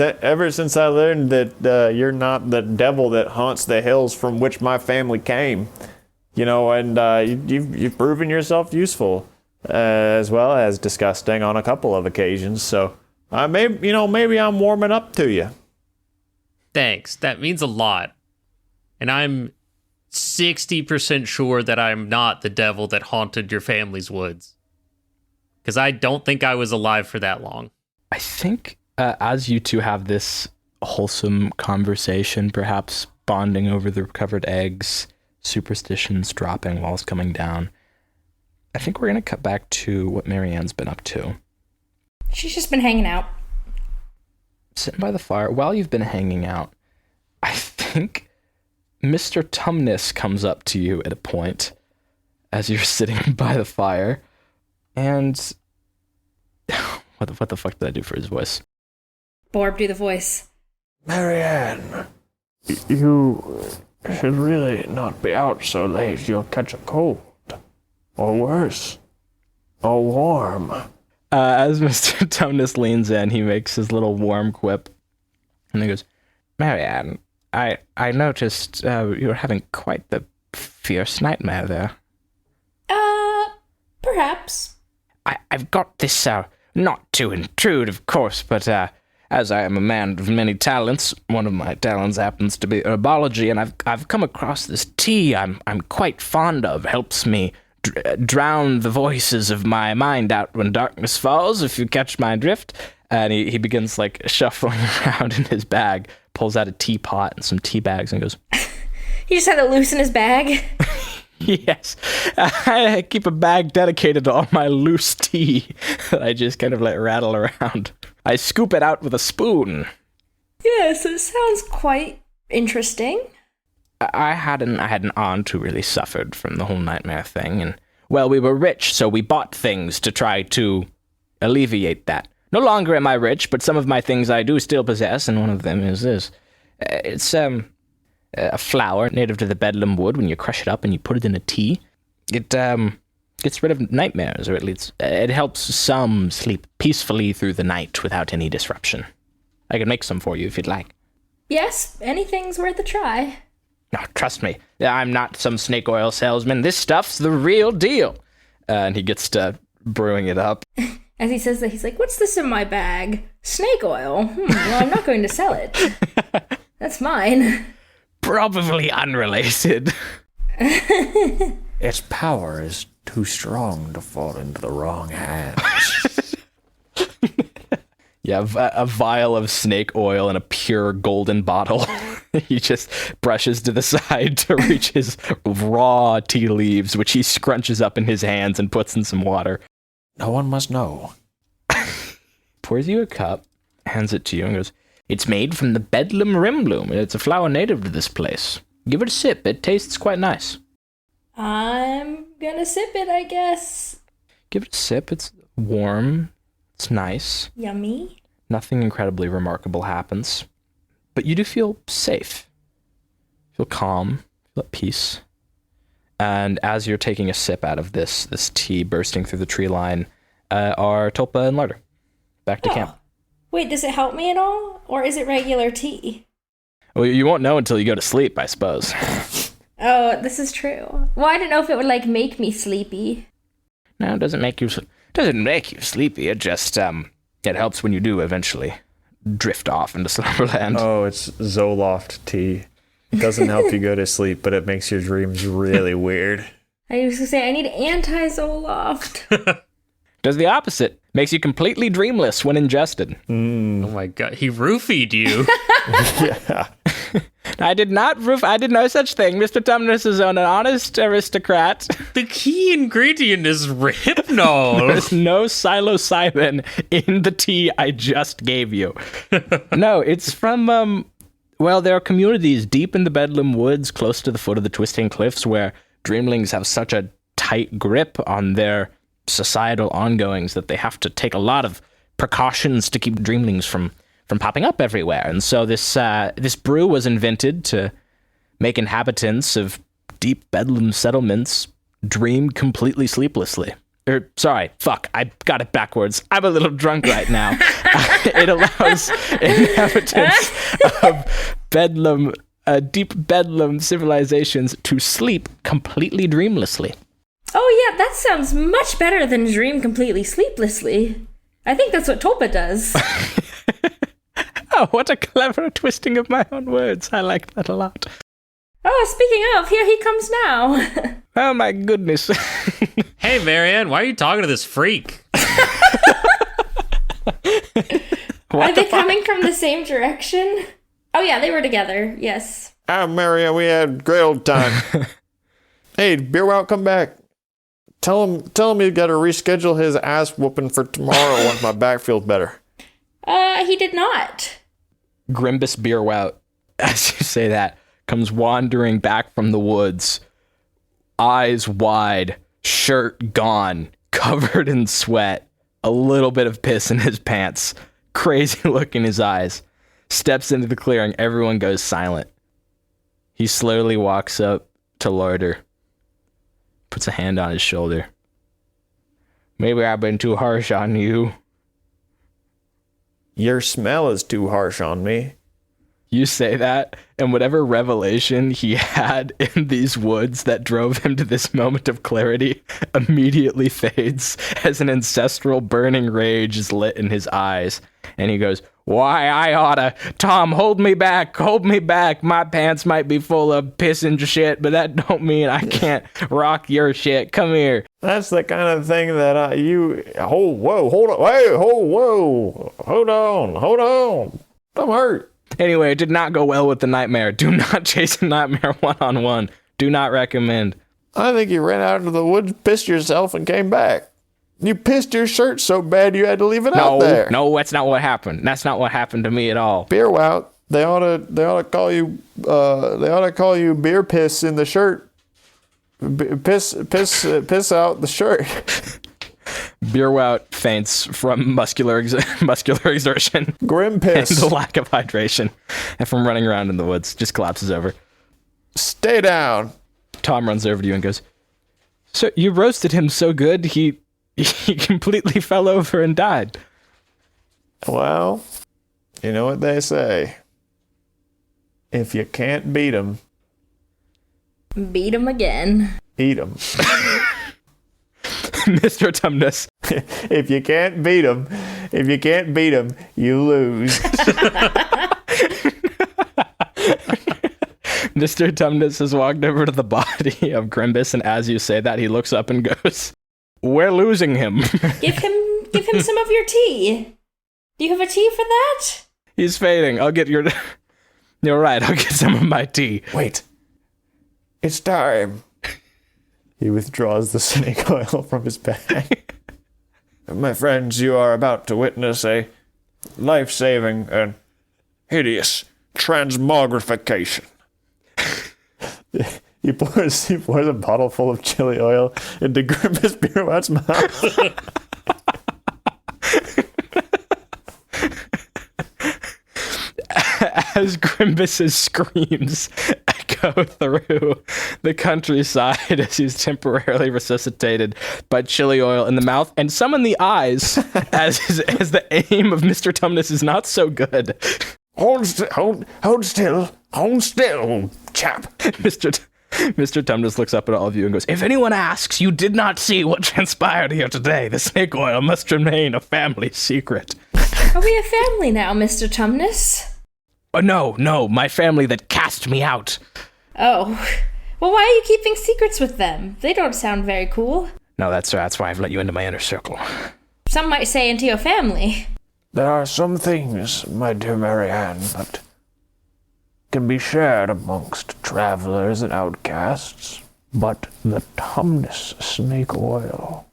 [SPEAKER 5] Ever since I learned that you're not the devil that haunts the hills from which my family came, and you've proven yourself useful, as well as disgusting on a couple of occasions. So, maybe I'm warming up to you.
[SPEAKER 7] Thanks. That means a lot. And I'm 60% sure that I'm not the devil that haunted your family's woods. Because I don't think I was alive for that long.
[SPEAKER 4] I think as you two have this wholesome conversation, perhaps bonding over the recovered eggs, superstitions dropping, walls coming down, I think we're going to cut back to what Marianne's been up to.
[SPEAKER 6] She's just been hanging out.
[SPEAKER 4] Sitting by the fire. While you've been hanging out, I think Mr. Tumnus comes up to you at a point as you're sitting by the fire, and what the fuck did I do for his voice?
[SPEAKER 6] Borb, do the voice.
[SPEAKER 5] Marianne, you should really not be out so late. You'll catch a cold. Or worse. Or warm.
[SPEAKER 4] As Mr. Tumnus leans in, he makes his little warm quip, and he goes, Marianne, I noticed you were having quite the fierce nightmare there.
[SPEAKER 6] Perhaps.
[SPEAKER 4] I've got this, not to intrude, of course, but as I am a man of many talents, one of my talents happens to be herbology, and I've come across this tea I'm quite fond of. Helps me drown the voices of my mind out when darkness falls, if you catch my drift. And he begins, shuffling around in his bag, pulls out a teapot and some tea bags, and goes,
[SPEAKER 6] He just had it loose in his bag.
[SPEAKER 4] Yes, I keep a bag dedicated to all my loose tea that I just kind of let rattle around. I scoop it out with a spoon.
[SPEAKER 6] Yes, it sounds quite interesting.
[SPEAKER 4] I had an aunt who really suffered from the whole nightmare thing, and, well, we were rich, so we bought things to try to alleviate that. No longer am I rich, but some of my things I do still possess, and one of them is this. It's, a flower native to the Bedlam wood. When you crush it up and you put it in a tea, it gets rid of nightmares, or at least it helps some sleep peacefully through the night without any disruption. I can make some for you if you'd like.
[SPEAKER 6] Yes, anything's worth a try.
[SPEAKER 4] Oh, trust me, I'm not some snake oil salesman. This stuff's the real deal. And he gets to brewing it up.
[SPEAKER 6] As he says that, he's like, what's this in my bag? Snake oil? Well, I'm not going to sell it. That's mine.
[SPEAKER 4] Probably unrelated.
[SPEAKER 5] Its power is too strong to fall into the wrong hands.
[SPEAKER 4] Yeah, a vial of snake oil in a pure golden bottle. He just brushes to the side to reach his raw tea leaves, which he scrunches up in his hands and puts in some water.
[SPEAKER 8] No one must know.
[SPEAKER 4] Pours you a cup, hands it to you, and goes, "It's made from the Bedlam rimbloom. It's a flower native to this place. Give it a sip. It tastes quite nice."
[SPEAKER 6] I'm gonna sip it, I guess.
[SPEAKER 4] Give it a sip. It's warm. It's nice.
[SPEAKER 6] Yummy.
[SPEAKER 4] Nothing incredibly remarkable happens. But you do feel safe. Feel calm. Feel at peace. And as you're taking a sip out of this tea bursting through the tree line, are Tulpa and Larder. Back to camp.
[SPEAKER 6] Wait, does it help me at all? Or is it regular tea?
[SPEAKER 4] Well, you won't know until you go to sleep, I suppose.
[SPEAKER 6] Oh, this is true. Well, I didn't know if it would, make me sleepy.
[SPEAKER 4] No, it doesn't make you sleepy. It just, it helps when you do eventually drift off into slumberland.
[SPEAKER 5] Oh, it's Zoloft tea. It doesn't help you go to sleep, but it makes your dreams really weird.
[SPEAKER 6] I used to say I need anti-Zoloft.
[SPEAKER 4] Does the opposite. Makes you completely dreamless when ingested.
[SPEAKER 7] Oh my god, he roofied you.
[SPEAKER 5] Yeah.
[SPEAKER 4] I did no such thing. Mr. Tumnus is an honest aristocrat.
[SPEAKER 7] The key ingredient is Hypnol.
[SPEAKER 4] There's no psilocybin in the tea I just gave you. No, it's from, there are communities deep in the Bedlam woods close to the foot of the Twisting Cliffs where dreamlings have such a tight grip on their societal ongoings that they have to take a lot of precautions to keep dreamlings from popping up everywhere. And so this brew was invented to make inhabitants of deep Bedlam settlements dream completely sleeplessly. I got it backwards. I'm a little drunk right now. It allows inhabitants of Bedlam, deep Bedlam civilizations to sleep completely dreamlessly.
[SPEAKER 6] Oh yeah, that sounds much better than dream completely sleeplessly. I think that's what Tulpa does.
[SPEAKER 4] Oh, what a clever twisting of my own words. I like that a lot.
[SPEAKER 6] Oh, speaking of, here he comes now.
[SPEAKER 4] Oh my goodness.
[SPEAKER 7] Hey, Marianne, why are you talking to this freak?
[SPEAKER 6] Are they coming from the same direction? Oh yeah, they were together, yes.
[SPEAKER 5] Marianne, we had a great old time. Hey, Beerwout, come back. Tell him you gotta reschedule his ass whooping for tomorrow once my back feels better.
[SPEAKER 6] He did not.
[SPEAKER 4] Grimbus Beerwout, as you say that, comes wandering back from the woods, eyes wide, shirt gone, covered in sweat, a little bit of piss in his pants, crazy look in his eyes, steps into the clearing. Everyone goes silent. He slowly walks up to Larder, puts a hand on his shoulder. Maybe I've been too harsh on you.
[SPEAKER 5] Your smell is too harsh on me.
[SPEAKER 4] You say that, and whatever revelation he had in these woods that drove him to this moment of clarity immediately fades as an ancestral burning rage is lit in his eyes. And he goes, "Why, I oughta. Tom, hold me back. My pants might be full of piss and shit, but that don't mean I can't rock your shit. Come here."
[SPEAKER 5] That's the kind of thing that hold on. I'm hurt.
[SPEAKER 4] Anyway, it did not go well with the nightmare. Do not chase a nightmare one-on-one. Do not recommend.
[SPEAKER 5] I think you ran out into the woods, pissed yourself, and came back. You pissed your shirt so bad you had to leave it out there.
[SPEAKER 4] No, that's not what happened. That's not what happened to me at all.
[SPEAKER 5] Beerwout, they ought to call you beer piss in the shirt. Piss out the shirt.
[SPEAKER 4] Beerwout faints from muscular exertion.
[SPEAKER 5] Grim piss.
[SPEAKER 4] And the lack of hydration. And from running around in the woods. Just collapses over.
[SPEAKER 5] Stay down.
[SPEAKER 4] Tom runs over to you and goes, "So you roasted him so good, he completely fell over and died."
[SPEAKER 5] Well, you know what they say. If you can't beat 'em,
[SPEAKER 6] beat him again.
[SPEAKER 5] eat 'em.
[SPEAKER 4] Mr. Tumnus.
[SPEAKER 5] If you can't beat 'em, you lose.
[SPEAKER 4] Mr. Tumnus has walked over to the body of Grimbus, and as you say that, he looks up and goes, "We're losing him."
[SPEAKER 6] Give him some of your tea. Do you have a tea for that?
[SPEAKER 4] He's fading. I'll get your... You're right, I'll get some of my tea.
[SPEAKER 8] Wait. It's time.
[SPEAKER 5] He withdraws the snake oil from his bag.
[SPEAKER 8] My friends, you are about to witness a life-saving and hideous transmogrification.
[SPEAKER 5] He pours a bottle full of chili oil into Grimace Pirouette's mouth.
[SPEAKER 4] As Grimbus's screams echo through the countryside as he's temporarily resuscitated by chili oil in the mouth and some in the eyes, as the aim of Mr. Tumnus is not so good.
[SPEAKER 8] Hold still, chap.
[SPEAKER 4] Mr. Tumnus looks up at all of you and goes, "If anyone asks, you did not see what transpired here today. The snake oil must remain a family secret."
[SPEAKER 6] Are we a family now, Mr. Tumnus?
[SPEAKER 4] Oh, no, my family that cast me out.
[SPEAKER 6] Oh. Well, why are you keeping secrets with them? They don't sound very cool.
[SPEAKER 4] No, that's why I've let you into my inner circle.
[SPEAKER 6] Some might say into your family.
[SPEAKER 8] There are some things, my dear Marianne, that can be shared amongst travelers and outcasts, but the Tumnus snake oil,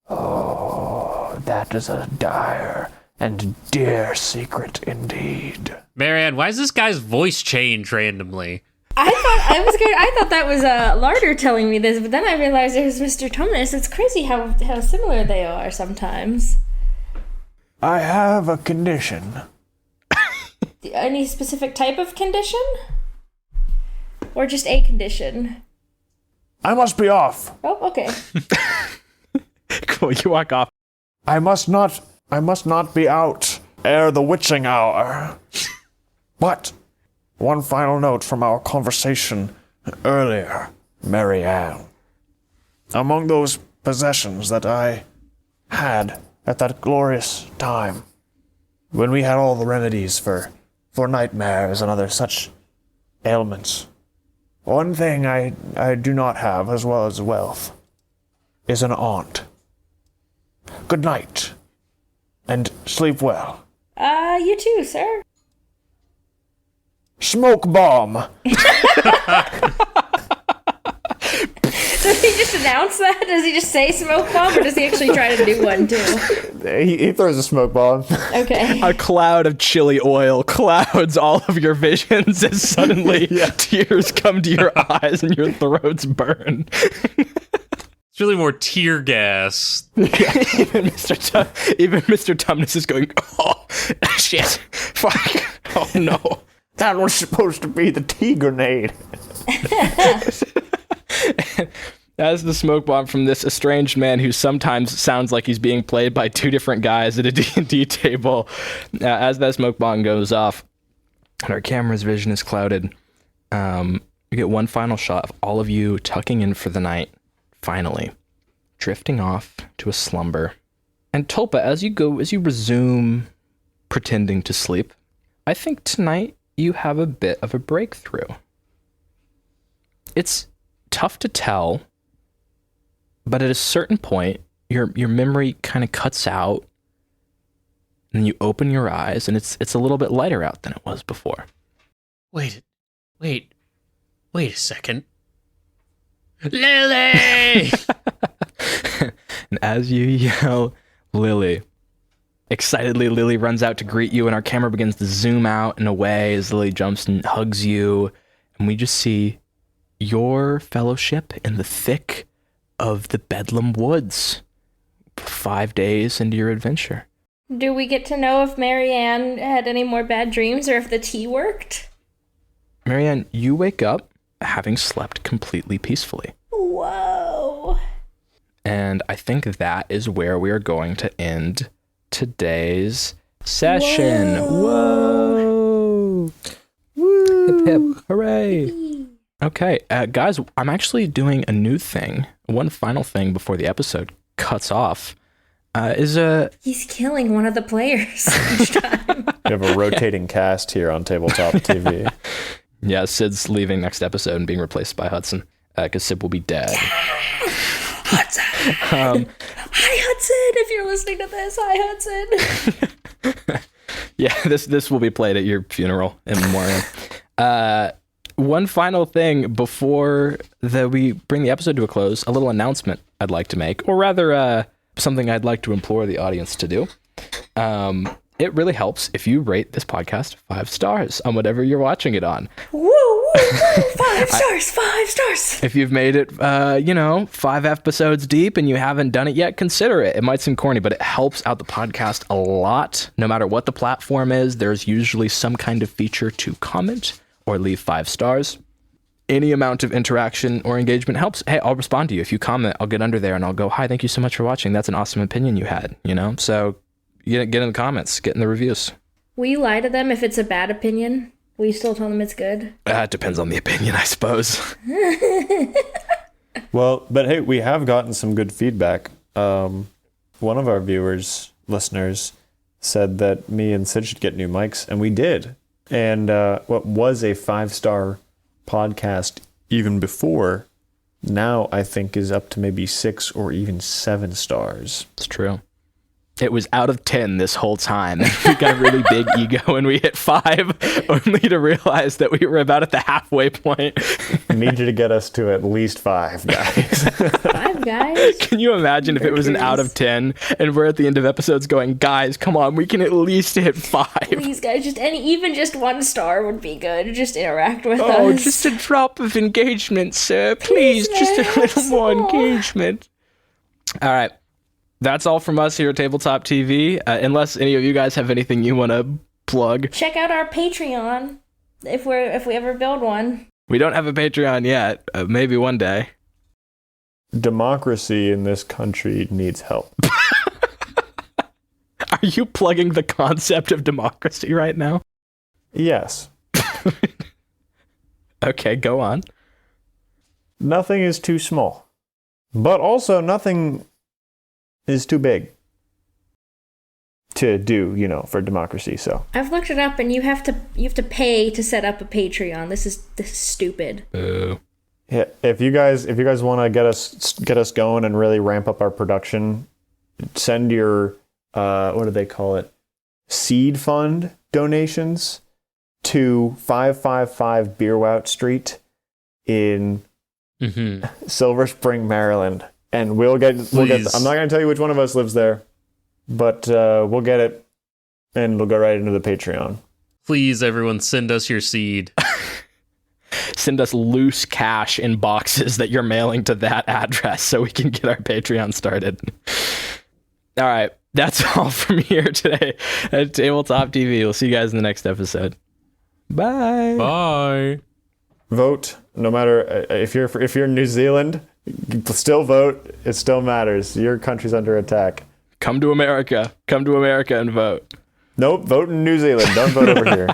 [SPEAKER 8] oh, that is a dire and dear secret indeed.
[SPEAKER 7] Marianne, why does this guy's voice change randomly?
[SPEAKER 6] I thought that was Larder telling me this, but then I realized it was Mr. Tumnus. It's crazy how similar they are sometimes.
[SPEAKER 8] I have a condition.
[SPEAKER 6] Any specific type of condition? Or just a condition?
[SPEAKER 8] I must be off.
[SPEAKER 6] Oh, okay.
[SPEAKER 4] Cool, you walk off.
[SPEAKER 8] I must not be out ere the witching hour. But one final note from our conversation earlier, Marianne. Among those possessions that I had at that glorious time, when we had all the remedies for nightmares and other such ailments, one thing I do not have, as well as wealth, is an aunt. Good night, and sleep well.
[SPEAKER 6] You too, sir.
[SPEAKER 8] Smoke bomb!
[SPEAKER 6] Does he just announce that? Does he just say smoke bomb, or does he actually try to do one too?
[SPEAKER 5] He throws a smoke bomb.
[SPEAKER 6] Okay.
[SPEAKER 4] A cloud of chili oil clouds all of your visions as suddenly tears come to your eyes and your throats burn.
[SPEAKER 7] It's really more tear gas.
[SPEAKER 4] Even Mr. Tumnus is going, "Oh, shit. Fuck. Oh, no."
[SPEAKER 5] That was supposed to be the tea grenade.
[SPEAKER 4] As the smoke bomb from this estranged man who sometimes sounds like he's being played by two different guys at a D&D table, as that smoke bomb goes off and our camera's vision is clouded, we get one final shot of all of you tucking in for the night, finally, drifting off to a slumber. And Tulpa, as you resume pretending to sleep, I think tonight you have a bit of a breakthrough. It's tough to tell, but at a certain point, your memory kind of cuts out, and you open your eyes, and it's a little bit lighter out than it was before.
[SPEAKER 7] Wait a second. Lily!
[SPEAKER 4] And as you yell, "Lily," excitedly, Lily runs out to greet you, and our camera begins to zoom out and away as Lily jumps and hugs you, and we just see your fellowship in the thick of the Bedlam woods, 5 days into your adventure.
[SPEAKER 6] Do we get to know if Marianne had any more bad dreams or if the tea worked?
[SPEAKER 4] Marianne, you wake up having slept completely peacefully.
[SPEAKER 6] Whoa.
[SPEAKER 4] And I think that is where we are going to end today's session. Whoa! Woo! Hip hip, hooray! Okay, guys, I'm actually doing a new thing. One final thing before the episode cuts off.
[SPEAKER 6] He's killing one of the players each time.
[SPEAKER 5] We have a rotating cast here on Tabletop TV.
[SPEAKER 4] Yeah, Sid's leaving next episode and being replaced by Hudson, because Sid will be dead.
[SPEAKER 6] Hudson! Hi, Hudson! If you're listening to this, hi, Hudson!
[SPEAKER 4] Yeah, this will be played at your funeral in memoriam. One final thing before we bring the episode to a close, a little announcement I'd like to make, or rather something I'd like to implore the audience to do. It really helps if you rate this podcast 5 stars on whatever you're watching it on.
[SPEAKER 6] Woo, woo, woo, 5 stars, 5 stars.
[SPEAKER 4] If you've made it, 5 episodes deep and you haven't done it yet, consider it. It might seem corny, but it helps out the podcast a lot. No matter what the platform is, there's usually some kind of feature to comment or leave 5 stars. Any amount of interaction or engagement helps. Hey, I'll respond to you. If you comment, I'll get under there and I'll go, hi, thank you so much for watching. That's an awesome opinion you had, So get in the comments, get in the reviews.
[SPEAKER 6] Will you lie to them if it's a bad opinion? Will you still tell them it's good?
[SPEAKER 4] It depends on the opinion, I suppose.
[SPEAKER 5] Well, but hey, we have gotten some good feedback. One of our listeners, said that me and Sid should get new mics, and we did. And what was a 5-star podcast even before, now I think is up to maybe 6 or even 7 stars.
[SPEAKER 4] It's true. It was out of 10 this whole time. We got a really big ego and we hit 5 only to realize that we were about at the halfway point.
[SPEAKER 5] I need you to get us to at least 5, guys.
[SPEAKER 6] 5, guys.
[SPEAKER 4] Can you imagine if it was an out of 10 and we're at the end of episodes going, guys, come on, we can at least hit 5.
[SPEAKER 6] Please, guys, even just 1 star would be good. Just interact with
[SPEAKER 4] Oh,
[SPEAKER 6] us.
[SPEAKER 4] just a drop of engagement, sir. Please, just a little more engagement. All right. That's all from us here at Tabletop TV. Unless any of you guys have anything you want to plug.
[SPEAKER 6] Check out our Patreon if we ever build one.
[SPEAKER 4] We don't have a Patreon yet. Maybe one day.
[SPEAKER 5] Democracy in this country needs help.
[SPEAKER 4] Are you plugging the concept of democracy right now?
[SPEAKER 5] Yes.
[SPEAKER 4] Okay, go on.
[SPEAKER 5] Nothing is too small. But also nothing is too big to do, for democracy. So
[SPEAKER 6] I've looked it up, and you have to pay to set up a Patreon. This is stupid.
[SPEAKER 5] yeah, if you guys want to get us going and really ramp up our production, send your what do they call it? Seed fund donations to 555 Beerwout Street in Silver Spring, Maryland. And we'll get. I'm not going to tell you which one of us lives there, but we'll get it, and it'll go right into the Patreon.
[SPEAKER 7] Please, everyone, send us your seed.
[SPEAKER 4] Send us loose cash in boxes that you're mailing to that address so we can get our Patreon started. All right, that's all from here today at Tabletop TV. We'll see you guys in the next episode. Bye.
[SPEAKER 7] Bye.
[SPEAKER 5] Vote, no matter if you're in New Zealand. Still vote. It still matters. Your country's under attack.
[SPEAKER 4] Come to America. Come to America and vote.
[SPEAKER 5] Nope. Vote in New Zealand. Don't vote over here.